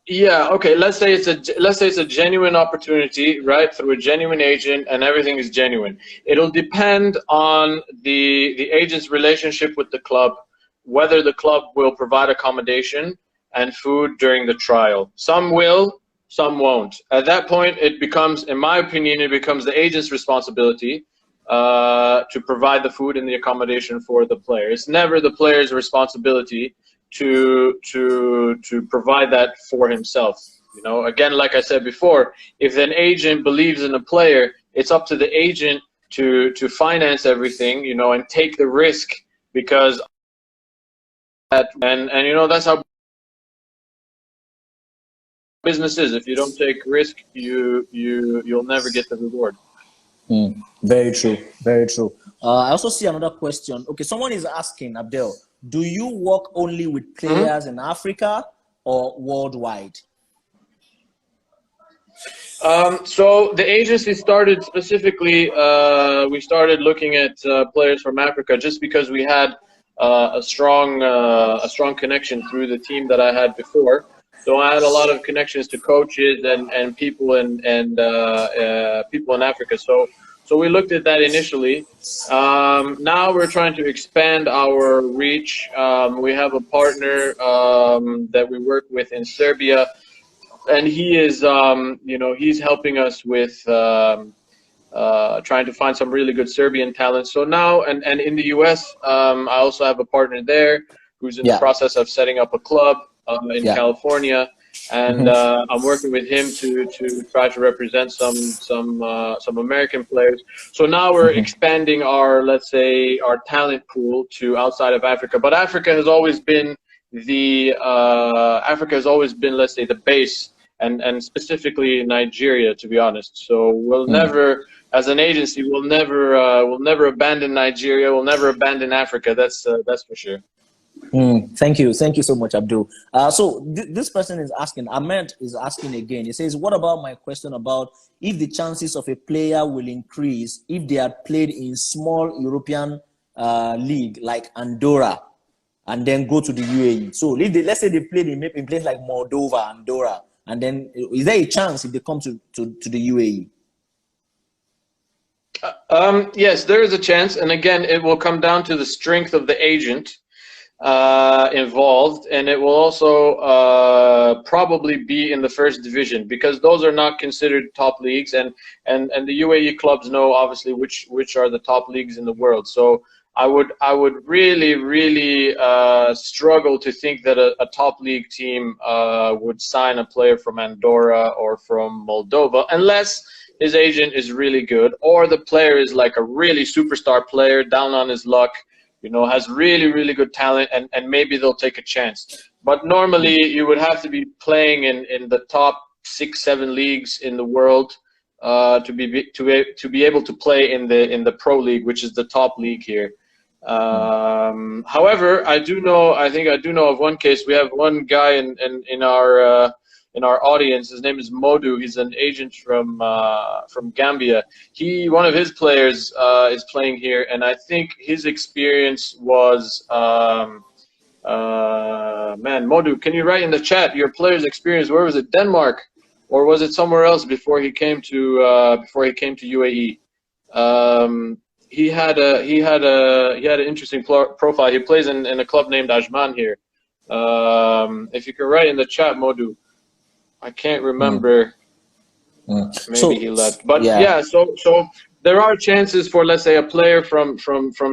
Yeah, okay. Let's say it's a genuine opportunity, right? Through a genuine agent, and everything is genuine. It'll depend on the agent's relationship with the club, whether the club will provide accommodation and food during the trial. Some will, some won't. At that point, it becomes, in my opinion, the agent's responsibility to provide the food and the accommodation for the player. It's never the player's responsibility to provide that for himself. Again, like I said before, if an agent believes in a player, it's up to the agent to finance everything, and take the risk, because that's how business is. If you don't take risk, you'll never get the reward. Very true, very true. I also see another question. Okay, someone is asking, Abdel, do you work only with players in Africa or worldwide? So the agency started specifically, we started looking at players from Africa just because we had a strong connection through the team that I had before. So I had a lot of connections to coaches and people in people in Africa. So we looked at that initially. Now we're trying to expand our reach. We have a partner that we work with in Serbia, and he is, he's helping us with trying to find some really good Serbian talent. So now, and in the US, I also have a partner there who's in the process of setting up a club in California. And I'm working with him to try to represent some American players. So now we're expanding our, let's say, our talent pool to outside of Africa. But Africa has always been let's say, the base, and specifically Nigeria, to be honest. So we'll never, as an agency, we'll never abandon Nigeria. We'll never abandon Africa. That's for sure. Thank you so much, Abdul. So this person is asking, Ahmed is asking again. He says, what about my question about if the chances of a player will increase if they had played in small European league like Andorra and then go to the UAE? So let's say they played in places like Moldova, Andorra, and then is there a chance if they come to the UAE? Yes, there is a chance, and again, it will come down to the strength of the agent involved, and it will also probably be in the first division, because those are not considered top leagues, and the UAE clubs know obviously which are the top leagues in the world. So I would really struggle to think that a top league team would sign a player from Andorra or from Moldova, unless his agent is really good, or the player is like a really superstar player down on his luck, you know, has really good talent, and maybe they'll take a chance. But normally you would have to be playing in the top 6-7 leagues in the world to be able to play in the pro league, which is the top league here. However, I think I do know of one case. We have one guy in our audience. His name is Modu. He's an agent from Gambia. One of his players is playing here, and I think his experience was man, Modu, can you write in the chat your player's experience? Where was it? Denmark, or was it somewhere else before he came to UAE? He had an interesting profile. He plays in a club named Ajman here. If you could write in the chat, Modu. I can't remember. Maybe he left. But yeah, so there are chances for, let's say, a player from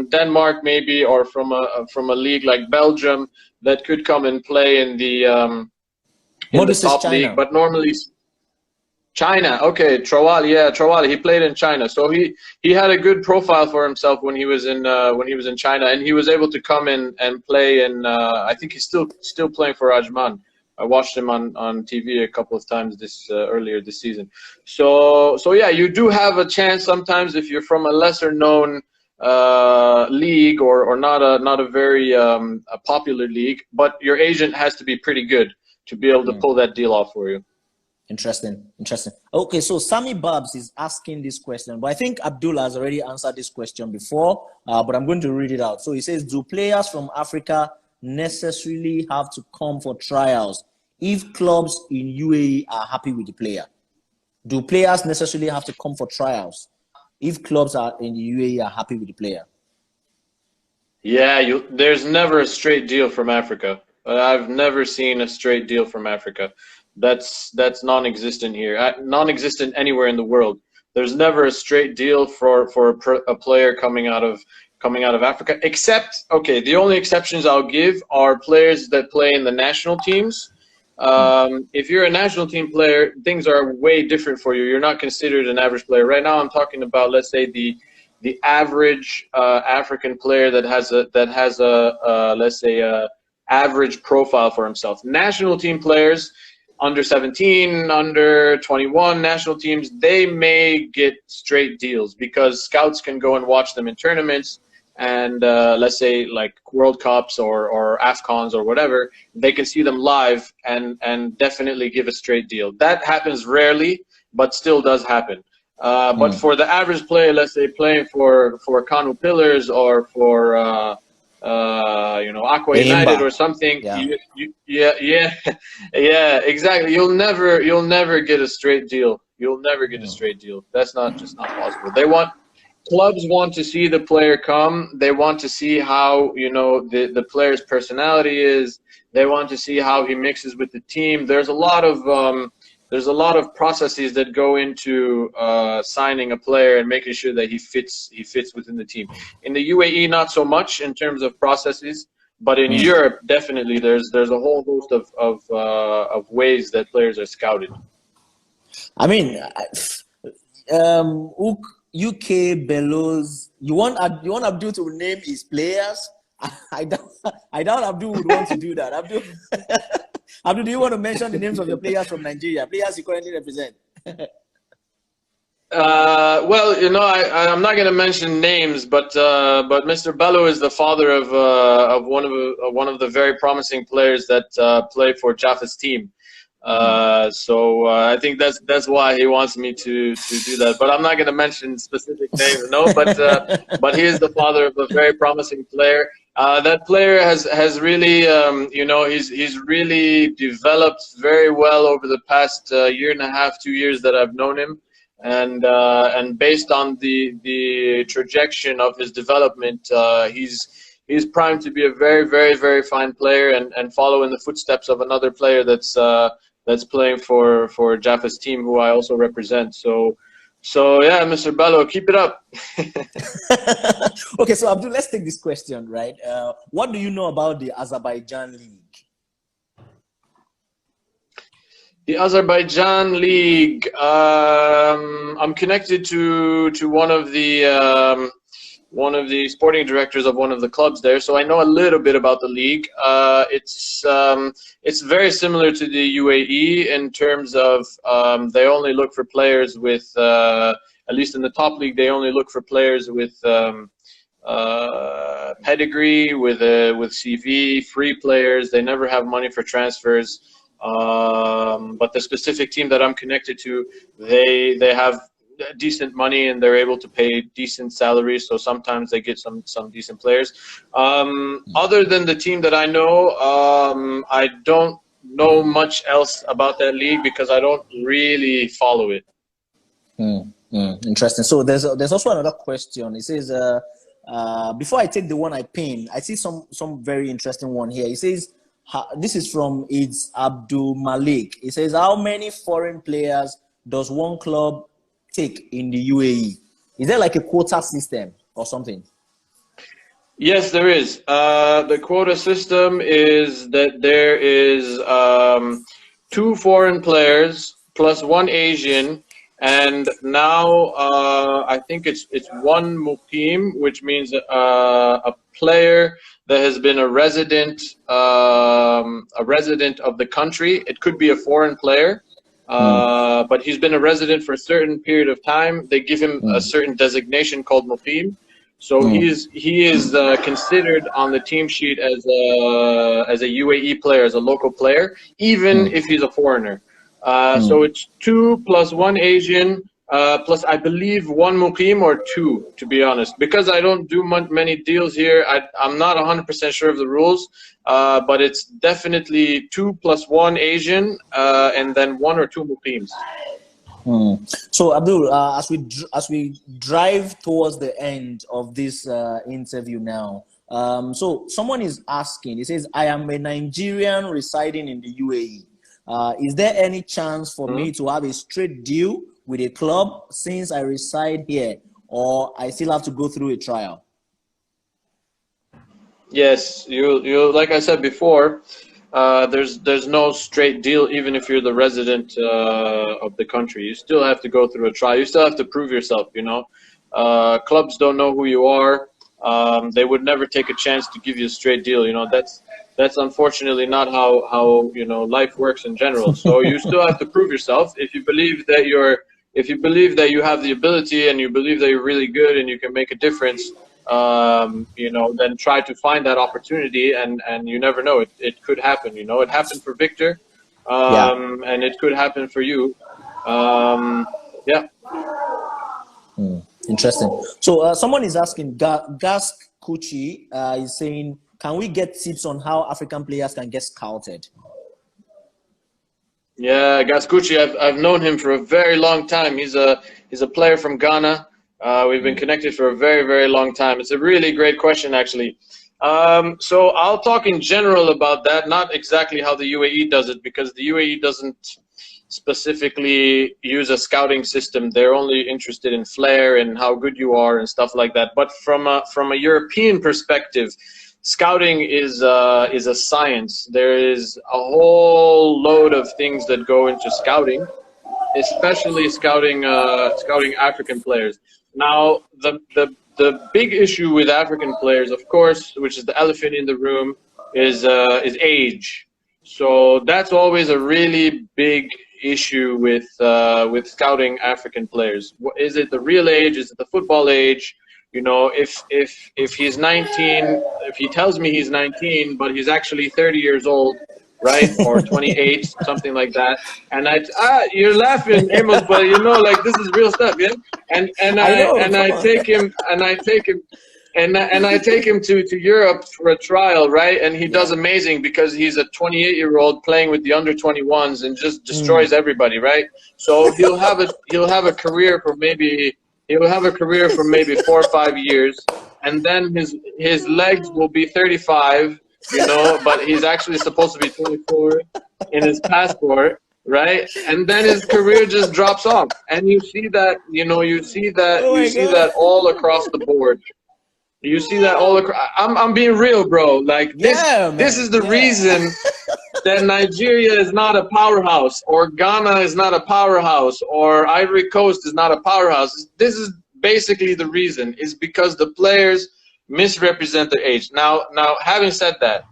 Denmark maybe, or from a league like Belgium, that could come and play in the top league. But normally China. Okay, Trawal. Yeah, Trawal. He played in China, so he had a good profile for himself when he was in China, and he was able to come in and play. And I think he's still playing for Ajman. I watched him on TV a couple of times earlier this season. So yeah, you do have a chance sometimes if you're from a lesser known league, or not a very a popular league, but your agent has to be pretty good to be able to pull that deal off for you. Interesting. Okay, so Sammy Babs is asking this question, but I think Abdullah has already answered this question before, but I'm going to read it out. So he says, do players from Africa necessarily have to come for trials if clubs in UAE are happy with the player? Do players necessarily have to come for trials if clubs in the UAE are happy with the player? Yeah, there's never a straight deal from Africa. I've never seen a straight deal from Africa. That's non-existent here. Non-existent anywhere in the world. There's never a straight deal for a player coming out of Africa, except, okay, the only exceptions I'll give are players that play in the national teams. If you're a national team player, things are way different for you. You're not considered an average player. Right now I'm talking about, let's say, the average African player that has a let's say a average profile for himself. National team players, under 17, under 21 national teams, they may get straight deals because scouts can go and watch them in tournaments, and let's say like World Cups or AFCONs or whatever, they can see them live and definitely give a straight deal. That happens rarely, but still does happen. But for the average player, let's say playing for Kanu Pillars or for Aqua United or something, yeah, exactly. You'll never get a straight deal. You'll never get a straight deal. That's just not possible. Clubs want to see the player come. They want to see how the player's personality is. They want to see how he mixes with the team. There's a lot of processes that go into signing a player and making sure that he fits within the team. In the UAE, not so much in terms of processes, but in Europe, definitely there's a whole host of ways that players are scouted. I mean, UK Bellows, you want Abdul to name his players? I doubt Abdul would want to do that. Abdul, do you want to mention the names of your players from Nigeria, players you currently represent? Well, I'm not going to mention names, but Mr. Bello is the father of one of the very promising players that play for Jaffa's team. So I think that's why he wants me to do that. But I'm not going to mention specific names, no. But he is the father of a very promising player. That player has really, he's really developed very well over the past year and a half, 2 years that I've known him. and based on the trajectory of his development, he's primed to be a very, very, very fine player and follow in the footsteps of another player that's playing for Jaffa's team, who I also represent. So yeah, Mr. Bello, keep it up. Okay, so Abdul, let's take this question, right? What do you know about the Azerbaijan League? The Azerbaijan League. I'm connected to one of the sporting directors of one of the clubs there, so I know a little bit about the league. It's very similar to the UAE in terms of they only look for players with, at least in the top league, they only look for players with pedigree, with CV, free players. They never have money for transfers. But the specific team that I'm connected to, they have decent money and they're able to pay decent salaries, so sometimes they get some decent players. Other than the team that I know, I don't know much else about that league because I don't really follow it. Interesting. So there's also another question. It says before I take the one I pin, I see some very interesting one here. It says, this is from Abdul Malik. It says, how many foreign players does one club take in the UAE? Is there like a quota system or something? Yes, there is. The quota system is that there is 2 foreign players plus 1 Asian, and now I think it's 1 muqim, which means a player that has been a resident of the country. It could be a foreign player. But he's been a resident for a certain period of time. They give him a certain designation called muqim. So he is considered on the team sheet as a UAE player, as a local player, even if he's a foreigner. So it's 2 plus 1 Asian, plus I believe 1 muqim or 2, to be honest. Because I don't do many deals here, I'm not 100% sure of the rules. But it's definitely 2 plus 1 Asian, and then 1 or 2 muqims. So Abdul, as we drive towards the end of this interview now, so someone is asking. He says, "I am a Nigerian residing in the UAE. Is there any chance for me to have a straight deal with a club since I reside here, or I still have to go through a trial?" Yes, you like I said before, there's no straight deal. Even if you're the resident of the country, you still have to go through a trial. You still have to prove yourself. You know, clubs don't know who you are. They would never take a chance to give you a straight deal. You know, that's unfortunately not how you know life works in general. So you still have to prove yourself. If you believe that you have the ability and you believe that you're really good and you can make a difference, you know, then try to find that opportunity, and you never know, it could happen. You know, it happened for Victor, and it could happen for you. Yeah. Interesting. So someone is asking, Gas Kuchi is saying, can we get tips on how African players can get scouted? Yeah, Gaskuchi, I've known him for a very long time. He's a player from Ghana. We've been connected for a very, very long time. It's a really great question, actually. So I'll talk in general about that, not exactly how the UAE does it, because the UAE doesn't specifically use a scouting system. They're only interested in flair and how good you are and stuff like that. But from a European perspective, scouting is a science. There is a whole load of things that go into scouting, especially scouting African players. Now, the big issue with African players, of course, which is the elephant in the room, is age. So that's always a really big issue with scouting African players. Is it the real age? Is it the football age? You know, if he's 19, if he tells me he's 19, but he's actually 30 years old, right, or 28, something like that, and you're laughing, Amos, but you know, like, this is real stuff, yeah. And I take him and I take him to Europe for a trial, right? And he does amazing because he's a 28-year-old playing with the under 21s and just destroys everybody, right? So he'll have a career for maybe 4 or 5 years, and then his legs will be 35, you know, but he's actually supposed to be 24 in his passport, right? And then his career just drops off, and you see that, that all across the board. You see that all across. I'm being real, bro. Like this, this is the reason that Nigeria is not a powerhouse, or Ghana is not a powerhouse, or Ivory Coast is not a powerhouse. This is basically the reason. Is because the players misrepresent their age. Now, having said that,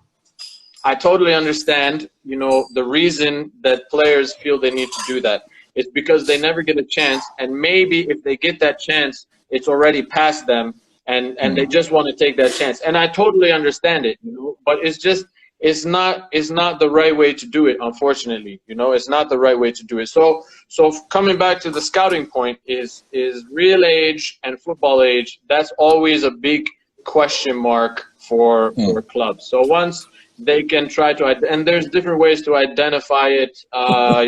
I totally understand, you know, the reason that players feel they need to do that. It's because they never get a chance, and maybe if they get that chance, it's already past them, and they just want to take that chance. And I totally understand it, you know, but it's not the right way to do it, unfortunately. You know, it's not the right way to do it. So coming back to the scouting point, is real age and football age, that's always a big question mark for clubs. So once they can try to, and there's different ways to identify it.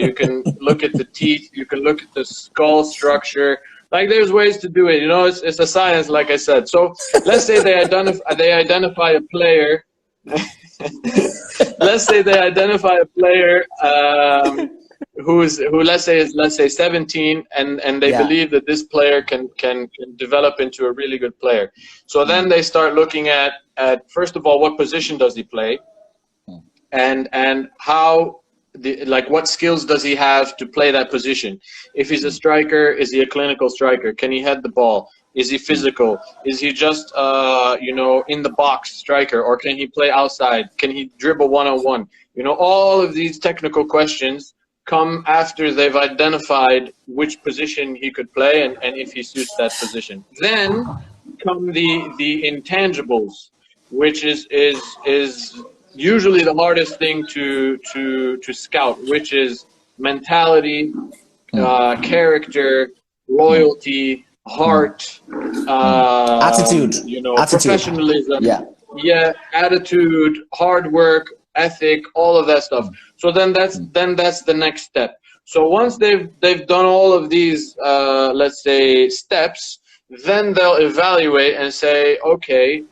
You can look at the teeth, you can look at the skull structure. Like, there's ways to do it. You know, it's a science, like I said. So let's say they identify a player. Let's say they identify a player who let's say 17, and they believe that this player can develop into a really good player. So then they start looking at first of all, what position does he play, and how, what skills does he have to play that position? If he's a striker, is he a clinical striker? Can he head the ball? Is he physical? Is he just you know, in the box striker, or can he play outside? Can he dribble one-on-one? You know, all of these technical questions come after they've identified which position he could play and if he suits that position. Then come the intangibles, which is usually the hardest thing to scout, which is mentality, character, loyalty, heart, attitude, you know, professionalism, attitude, hard work, ethic, all of that stuff. So then that's the next step. So once they've done all of these, let's say, steps, then they'll evaluate and say, okay,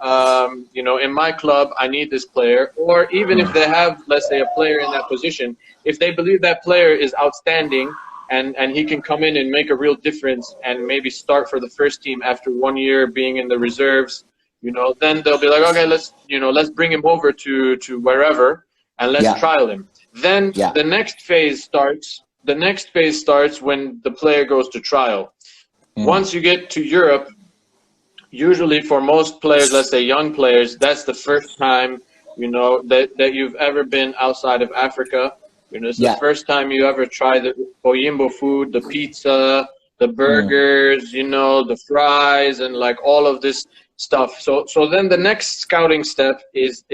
you know, in my club, I need this player. Or even if they have, let's say, a player in that position, if they believe that player is outstanding and he can come in and make a real difference and maybe start for the first team after 1 year being in the reserves, you know, then they'll be like, okay, let's bring him over to wherever and let's trial him. Then the next phase starts. The next phase starts when the player goes to trial. Once you get to Europe, usually for most players, let's say young players, that's the first time, you know, that you've ever been outside of Africa. You know, it's the first time you ever try the Oyimbo food, the pizza, the burgers, you know, the fries, and like all of this stuff. So then the next scouting step is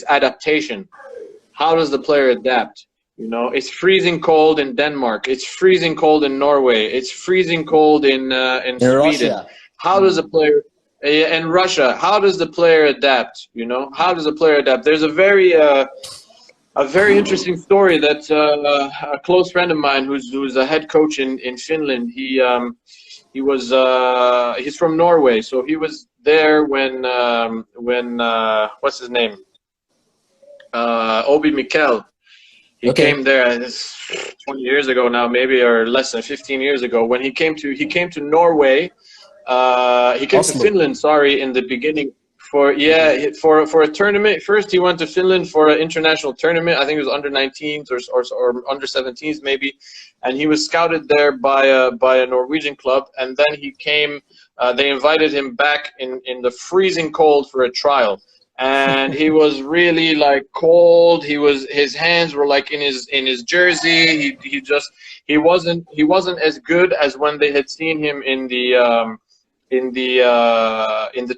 adaptation. How does the player adapt? You know, it's freezing cold in Denmark. It's freezing cold in Norway. It's freezing cold in Sweden. Russia. How does a player in Russia? How does the player adapt? You know, how does the player adapt? There's a very interesting story that a close friend of mine, who's a head coach in Finland. He's from Norway, so he was there when what's his name? Obi Mikel. He came there 20 years ago now, maybe, or less than 15 years ago. When he came to Norway, he came to Finland. Sorry, in the beginning for a tournament. First, he went to Finland for an international tournament. I think it was under 19s or under 17s maybe, and he was scouted there by a Norwegian club. And then he came. They invited him back in the freezing cold for a trial. And he was really like cold. His hands were like in his jersey. He wasn't as good as when they had seen him in the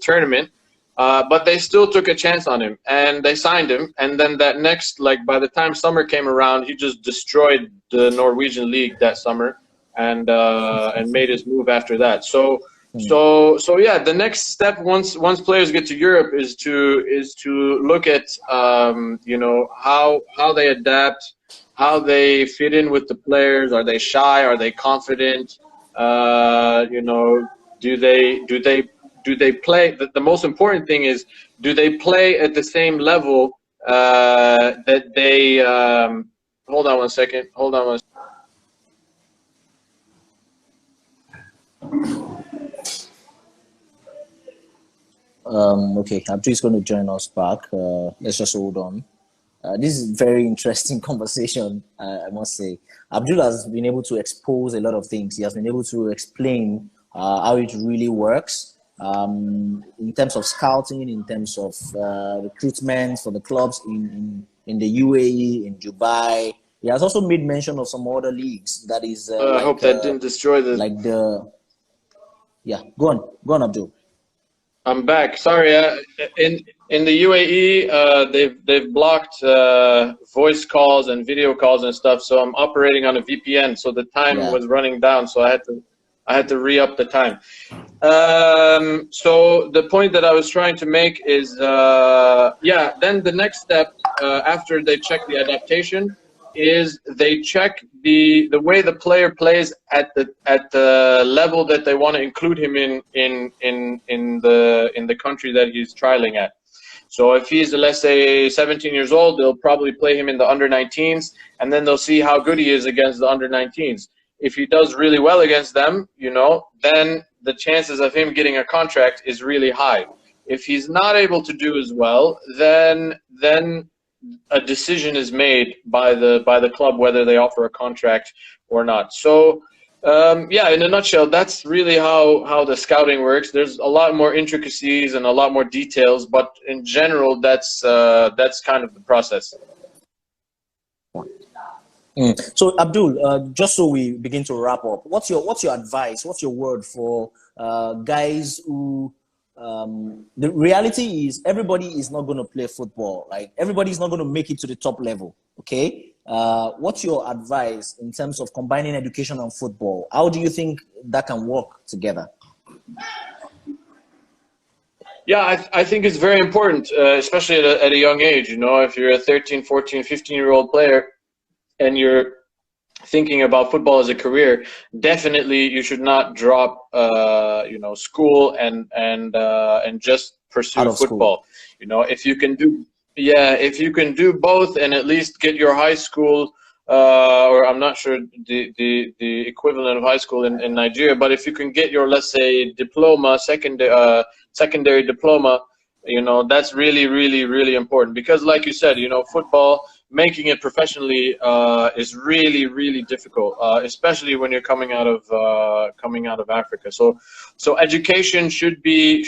tournament. But they still took a chance on him and they signed him. And then that next, like by the time summer came around, he just destroyed the Norwegian league that summer and made his move after that. So So yeah, the next step once players get to Europe is to look at you know, how they adapt, how they fit in with the players. Are they shy? Are they confident? You know, do they play? The most important thing is, do they play at the same level that they? Hold on one second. Hold on one second. Okay, Abdul is going to join us back. Let's just hold on. This is very interesting conversation, I must say. Abdul has been able to expose a lot of things. He has been able to explain how it really works in terms of scouting, in terms of recruitment for the clubs in the UAE, in Dubai. He has also made mention of some other leagues. That is, I hope that didn't destroy the. like the. Yeah, go on, Abdul. I'm back. Sorry. In the UAE, they've blocked voice calls and video calls and stuff. So I'm operating on a VPN. So the time was running down. So I had to re-up the time. So the point that I was trying to make is, yeah. Then the next step after they check the adaptation is they check the way the player plays at the level that they want to include him in the country that he's trialing at. So if he's, let's say, 17 years old, they'll probably play him in the under-19s, and then they'll see how good he is against the under-19s. If he does really well against them, you know, then the chances of him getting a contract is really high. If he's not able to do as well, then a decision is made by the club whether they offer a contract or not. So yeah, in a nutshell, that's really how the scouting works. There's a lot more intricacies and a lot more details, but in general, that's kind of the process. So Abdul, just so we begin to wrap up, what's your advice? What's your word for guys who? The reality is everybody is not going to play football. Like everybody is not going to make it to the top level. Okay. What's your advice in terms of combining education and football? How do you think that can work together? Yeah, I think it's very important, especially at a young age. You know, if you're a 13, 14, 15-year-old player and you're thinking about football as a career, definitely you should not drop you know, school and just pursue football. You know, if you can do both and at least get your high school or I'm not sure the equivalent of high school in Nigeria, but if you can get your, let's say, diploma, secondary diploma, you know, that's really, really, really important, because like you said, you know, football, making it professionally is really, really difficult, especially when you're coming out of Africa. So education should be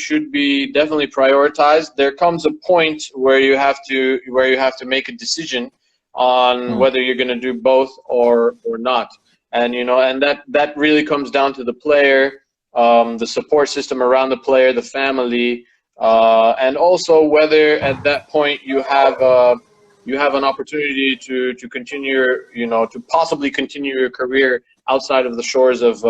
definitely prioritized. There comes a point where you have to make a decision on whether you're going to do both or not, and you know, and that really comes down to the player, the support system around the player, the family, and also whether at that point you have an opportunity to continue, you know, to possibly continue your career outside of the shores of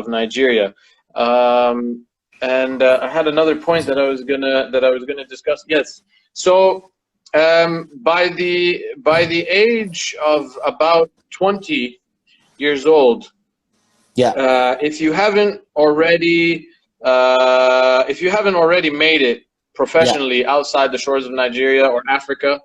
Nigeria. And I had another point that I was gonna discuss. Yes. So by the age of about 20 years old, if you haven't already made it professionally outside the shores of Nigeria or Africa,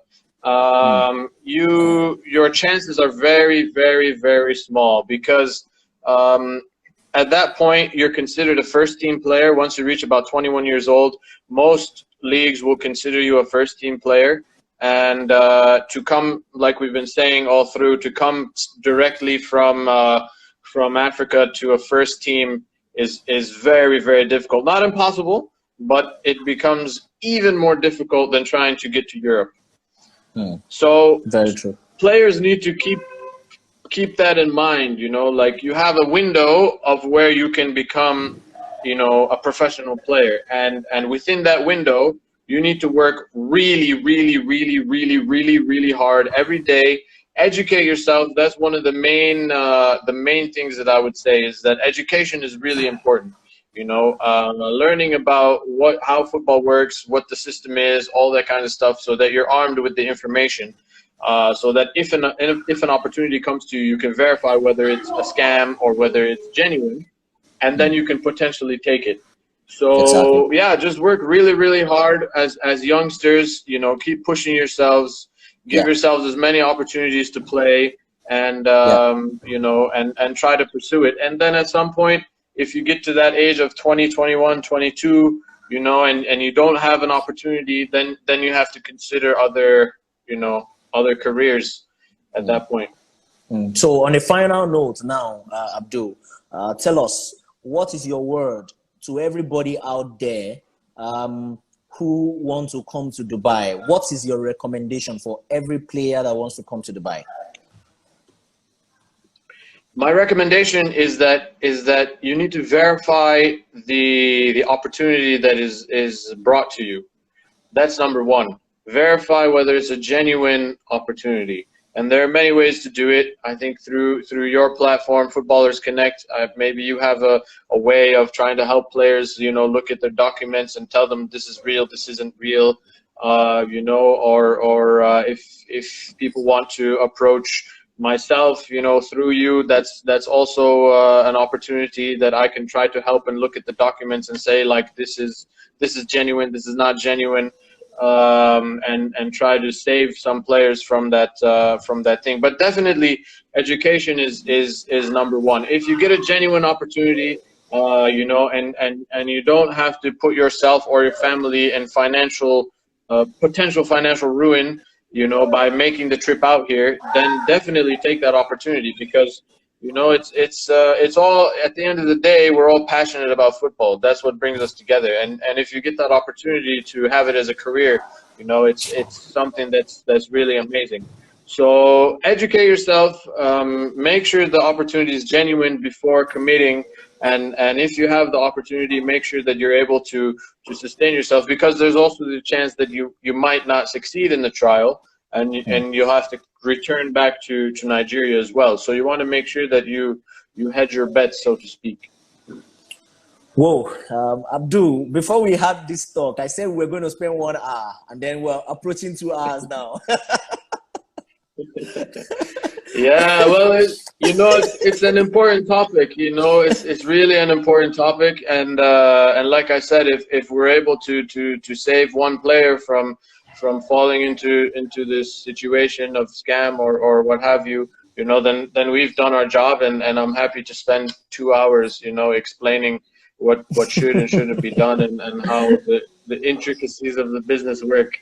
your chances are very, very, very small, because at that point you're considered a first team player. Once you reach about 21 years old, most leagues will consider you a first team player, and to come, like we've been saying all through, to come directly from Africa to a first team is very, very difficult. Not impossible, but it becomes even more difficult than trying to get to Europe. So very true. Players need to keep that in mind. You know, like, you have a window of where you can become, you know, a professional player, and within that window you need to work really, really, really, really, really, really hard every day. Educate yourself. That's one of the main things that I would say, is that education is really important. learning about how football works, what the system is, all that kind of stuff, so that you're armed with the information, so that if an opportunity comes to you, you can verify whether it's a scam or whether it's genuine, and then you can potentially take it. Exactly. So yeah, just work really, really hard as youngsters. Keep pushing yourselves, give Yeah. yourselves as many opportunities to play, and Yeah. and try to pursue it. And then at some point, if you get to that age of 20, 21, 22, and you don't have an opportunity, then you have to consider other careers at that point. So on a final note now, Abdul, tell us, what is your word to everybody out there who want to come to Dubai? What is your recommendation for every player that wants to come to Dubai? My recommendation is that you need to verify the opportunity that is brought to you. That's number one. Verify whether it's a genuine opportunity. And there are many ways to do it. I think through your platform, Footballers Connect, maybe you have a way of trying to help players, look at their documents and tell them this is real, this isn't real, or if people want to approach myself, through you, that's also an opportunity that I can try to help and look at the documents and say, like, this is genuine, this is not genuine. And try to save some players from that thing. But definitely, education is number one. If you get a genuine opportunity, and you don't have to put yourself or your family in potential financial ruin, by making the trip out here, then definitely take that opportunity, because it's all, at the end of the day, we're all passionate about football. That's what brings us together. And if you get that opportunity to have it as a career, it's something that's really amazing. So educate yourself, make sure the opportunity is genuine before committing, and if you have the opportunity, make sure that you're able to sustain yourself, because there's also the chance that you might not succeed in the trial, and you'll have to return back to Nigeria as well. So you want to make sure that you hedge your bets, so to speak. Whoa, Abdul, before we had this talk, I said we're going to spend 1 hour, and then we're approaching 2 hours now. Yeah, well, it's an important topic. It's really an important topic, and like I said, if we're able to save one player from falling into this situation of scam or what have you, then we've done our job, and I'm happy to spend 2 hours, explaining what should and shouldn't be done, and how the intricacies of the business work.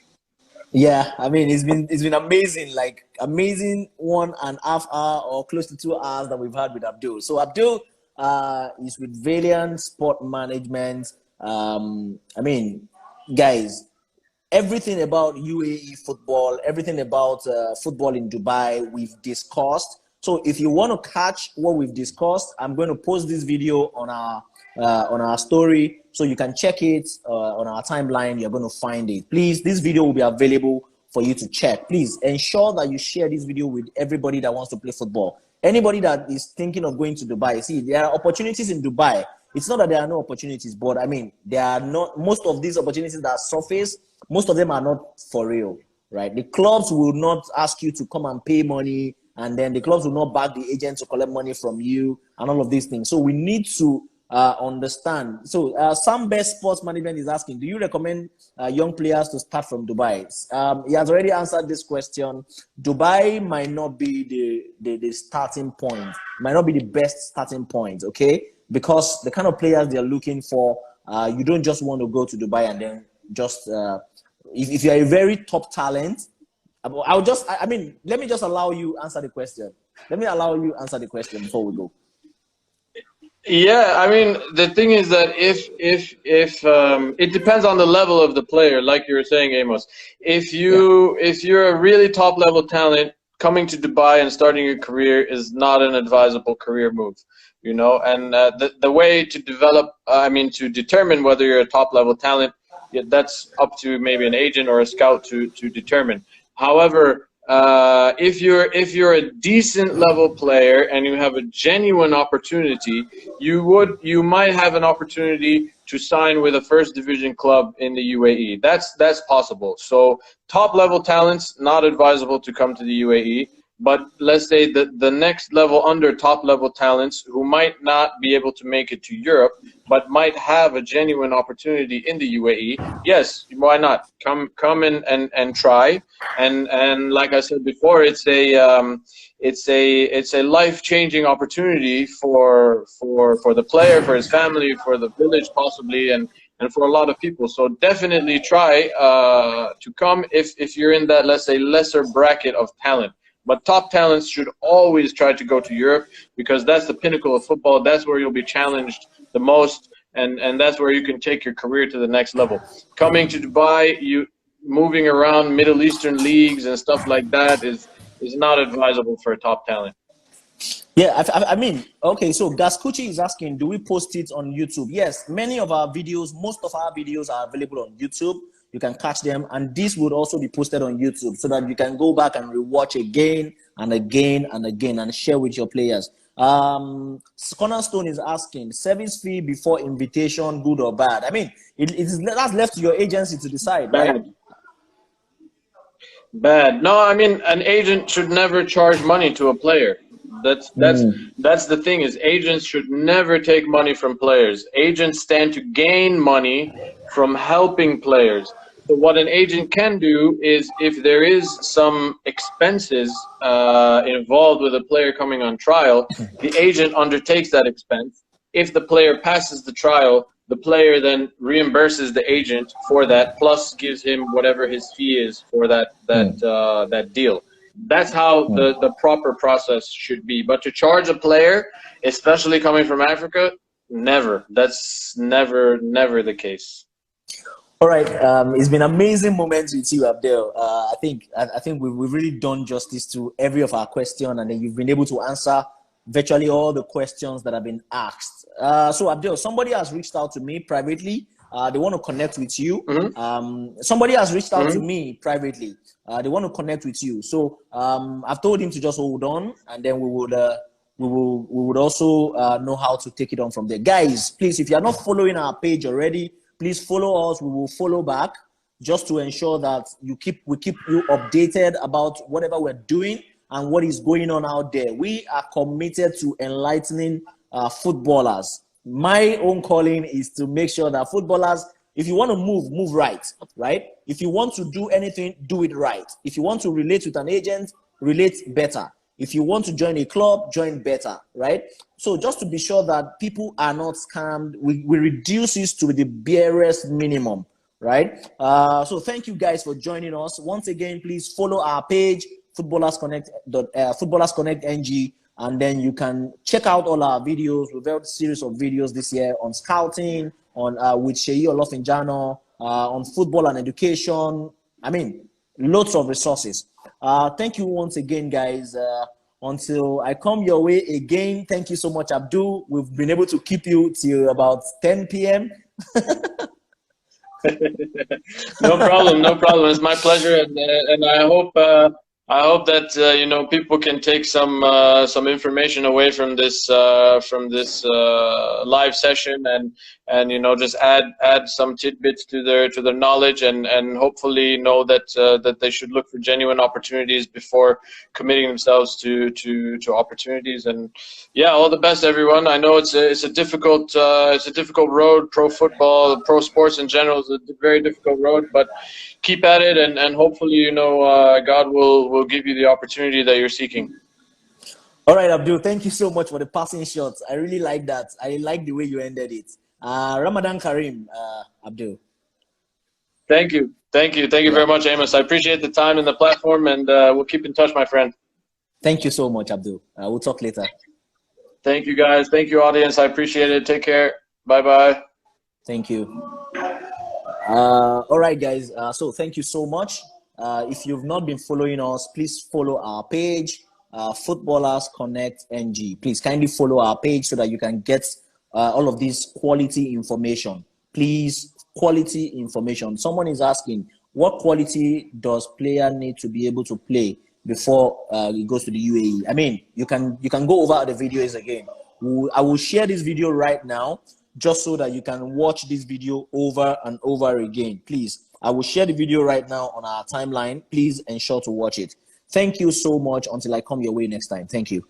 Yeah, I mean, it's been amazing, like amazing 1.5 hour or close to 2 hours that we've had with Abdul. So Abdul is with Valiant Sport Management. I mean, guys, everything about UAE football, everything about football in Dubai, we've discussed. So if you want to catch what we've discussed, I'm going to post this video on our story, so you can check it on our timeline. You're going to find it. Please, this video will be available for you to check. Please ensure that you share this video with everybody that wants to play football. Anybody that is thinking of going to Dubai. See, there are opportunities in Dubai. It's not that there are no opportunities, but I mean, there are not, most of these opportunities that surface, most of them are not for real, right? The clubs will not ask you to come and pay money, and then the clubs will not back the agent to collect money from you and all of these things. So we need to understand. So Sam Best Sports Management is asking, do you recommend young players to start from Dubai? He has already answered this question. Dubai might not be the starting point, might not be the best starting point, okay? Because the kind of players they're looking for, you don't just want to go to Dubai and then just, if you're a very top talent, let me just allow you answer the question. Let me allow you answer the question before we go. Yeah, I mean, the thing is that if it depends on the level of the player, like you were saying, Amos. If you're a really top level talent, coming to Dubai and starting your career is not an advisable career move, And the way to to determine whether you're a top level talent, that's up to maybe an agent or a scout to determine. However, if you're a decent level player and you have a genuine opportunity, you might have an opportunity to sign with a first division club in the UAE. That's possible. So top level talents, not advisable to come to the UAE. But let's say the next level under top level talents who might not be able to make it to Europe, but might have a genuine opportunity in the UAE, yes, why not? Come and try. And like I said before, it's a life-changing opportunity for the player, for his family, for the village possibly, and for a lot of people. So definitely try to come if you're in that, let's say, lesser bracket of talent. But top talents should always try to go to Europe, because that's the pinnacle of football. That's where you'll be challenged the most, and that's where you can take your career to the next level. Coming to Dubai, moving around Middle Eastern leagues and stuff like that is not advisable for a top talent. Yeah, I mean, okay, so Gaskuchi is asking, do we post it on YouTube? Yes, many of our videos, most of our videos are available on YouTube. You can catch them, and this would also be posted on YouTube so that you can go back and rewatch again and again and again and share with your players. Cornerstone is asking, service fee before invitation, good or bad? I mean, that's left to your agency to decide, right? Bad. No, I mean, an agent should never charge money to a player. That's the thing, is agents should never take money from players. Agents stand to gain money from helping players. So what an agent can do is, if there is some expenses involved with a player coming on trial, the agent undertakes that expense. If the player passes the trial, the player then reimburses the agent for that, plus gives him whatever his fee is for that deal. That's how the proper process should be. But to charge a player, especially coming from Africa, never. That's never the case. All right, it's been amazing moments with you, Abdel. I think we've really done justice to every of our questions, and then you've been able to answer virtually all the questions that have been asked. So Abdel, somebody has reached out to me privately. They want to connect with you. Somebody has reached out to me privately. They want to connect with you. So I've told him to just hold on, and then we would also know how to take it on from there. Guys, please, if you are not following our page already, please follow us. We will follow back, just to ensure that we keep you updated about whatever we're doing and what is going on out there. We are committed to enlightening footballers. My own calling is to make sure that footballers, if you want to move right? If you want to do anything, do it right. If you want to relate with an agent, relate better. If you want to join a club, join better, right? So just to be sure that people are not scammed, we reduce this to the barest minimum, right? So thank you guys for joining us. Once again, please follow our page, Footballers Connect NG, and then you can check out all our videos. We've got a series of videos this year on scouting, on with Sheyi Olofinjano, on football and education. I mean, lots of resources. Thank you once again, guys. Until I come your way again, thank you so much, Abdul. We've been able to keep you till about 10 p.m. No problem. It's my pleasure, and I hope that you know, people can take some information away from this live session, and you know, just add some tidbits to their knowledge, and hopefully know that they should look for genuine opportunities before committing themselves to opportunities. And yeah, all the best, everyone. I know it's a difficult road. Pro football, pro sports in general is a very difficult road, but keep at it, and hopefully, you know, God will give you the opportunity that you're seeking. All right, Abdul, thank you so much for the passing shots. I really like that. I like the way you ended it. Ramadan Kareem, Abdul. Thank you very much, Amos. I appreciate the time and the platform, and we'll keep in touch, my friend. Thank you so much, Abdul. We'll talk later. Thank you, guys. Thank you, audience. I appreciate it. Take care. Bye-bye. Thank you. All right, guys. So thank you so much. If you've not been following us, please follow our page, Footballers Connect NG. Please kindly follow our page so that you can get all of this quality information. Please, quality information. Someone is asking, what quality does player need to be able to play? before it goes to the UAE. I mean, you can go over the videos again. I will share this video right now just so that you can watch this video over and over again. Please, I will share the video right now on our timeline. Please ensure to watch it. Thank you so much. Until I come your way next time. Thank you.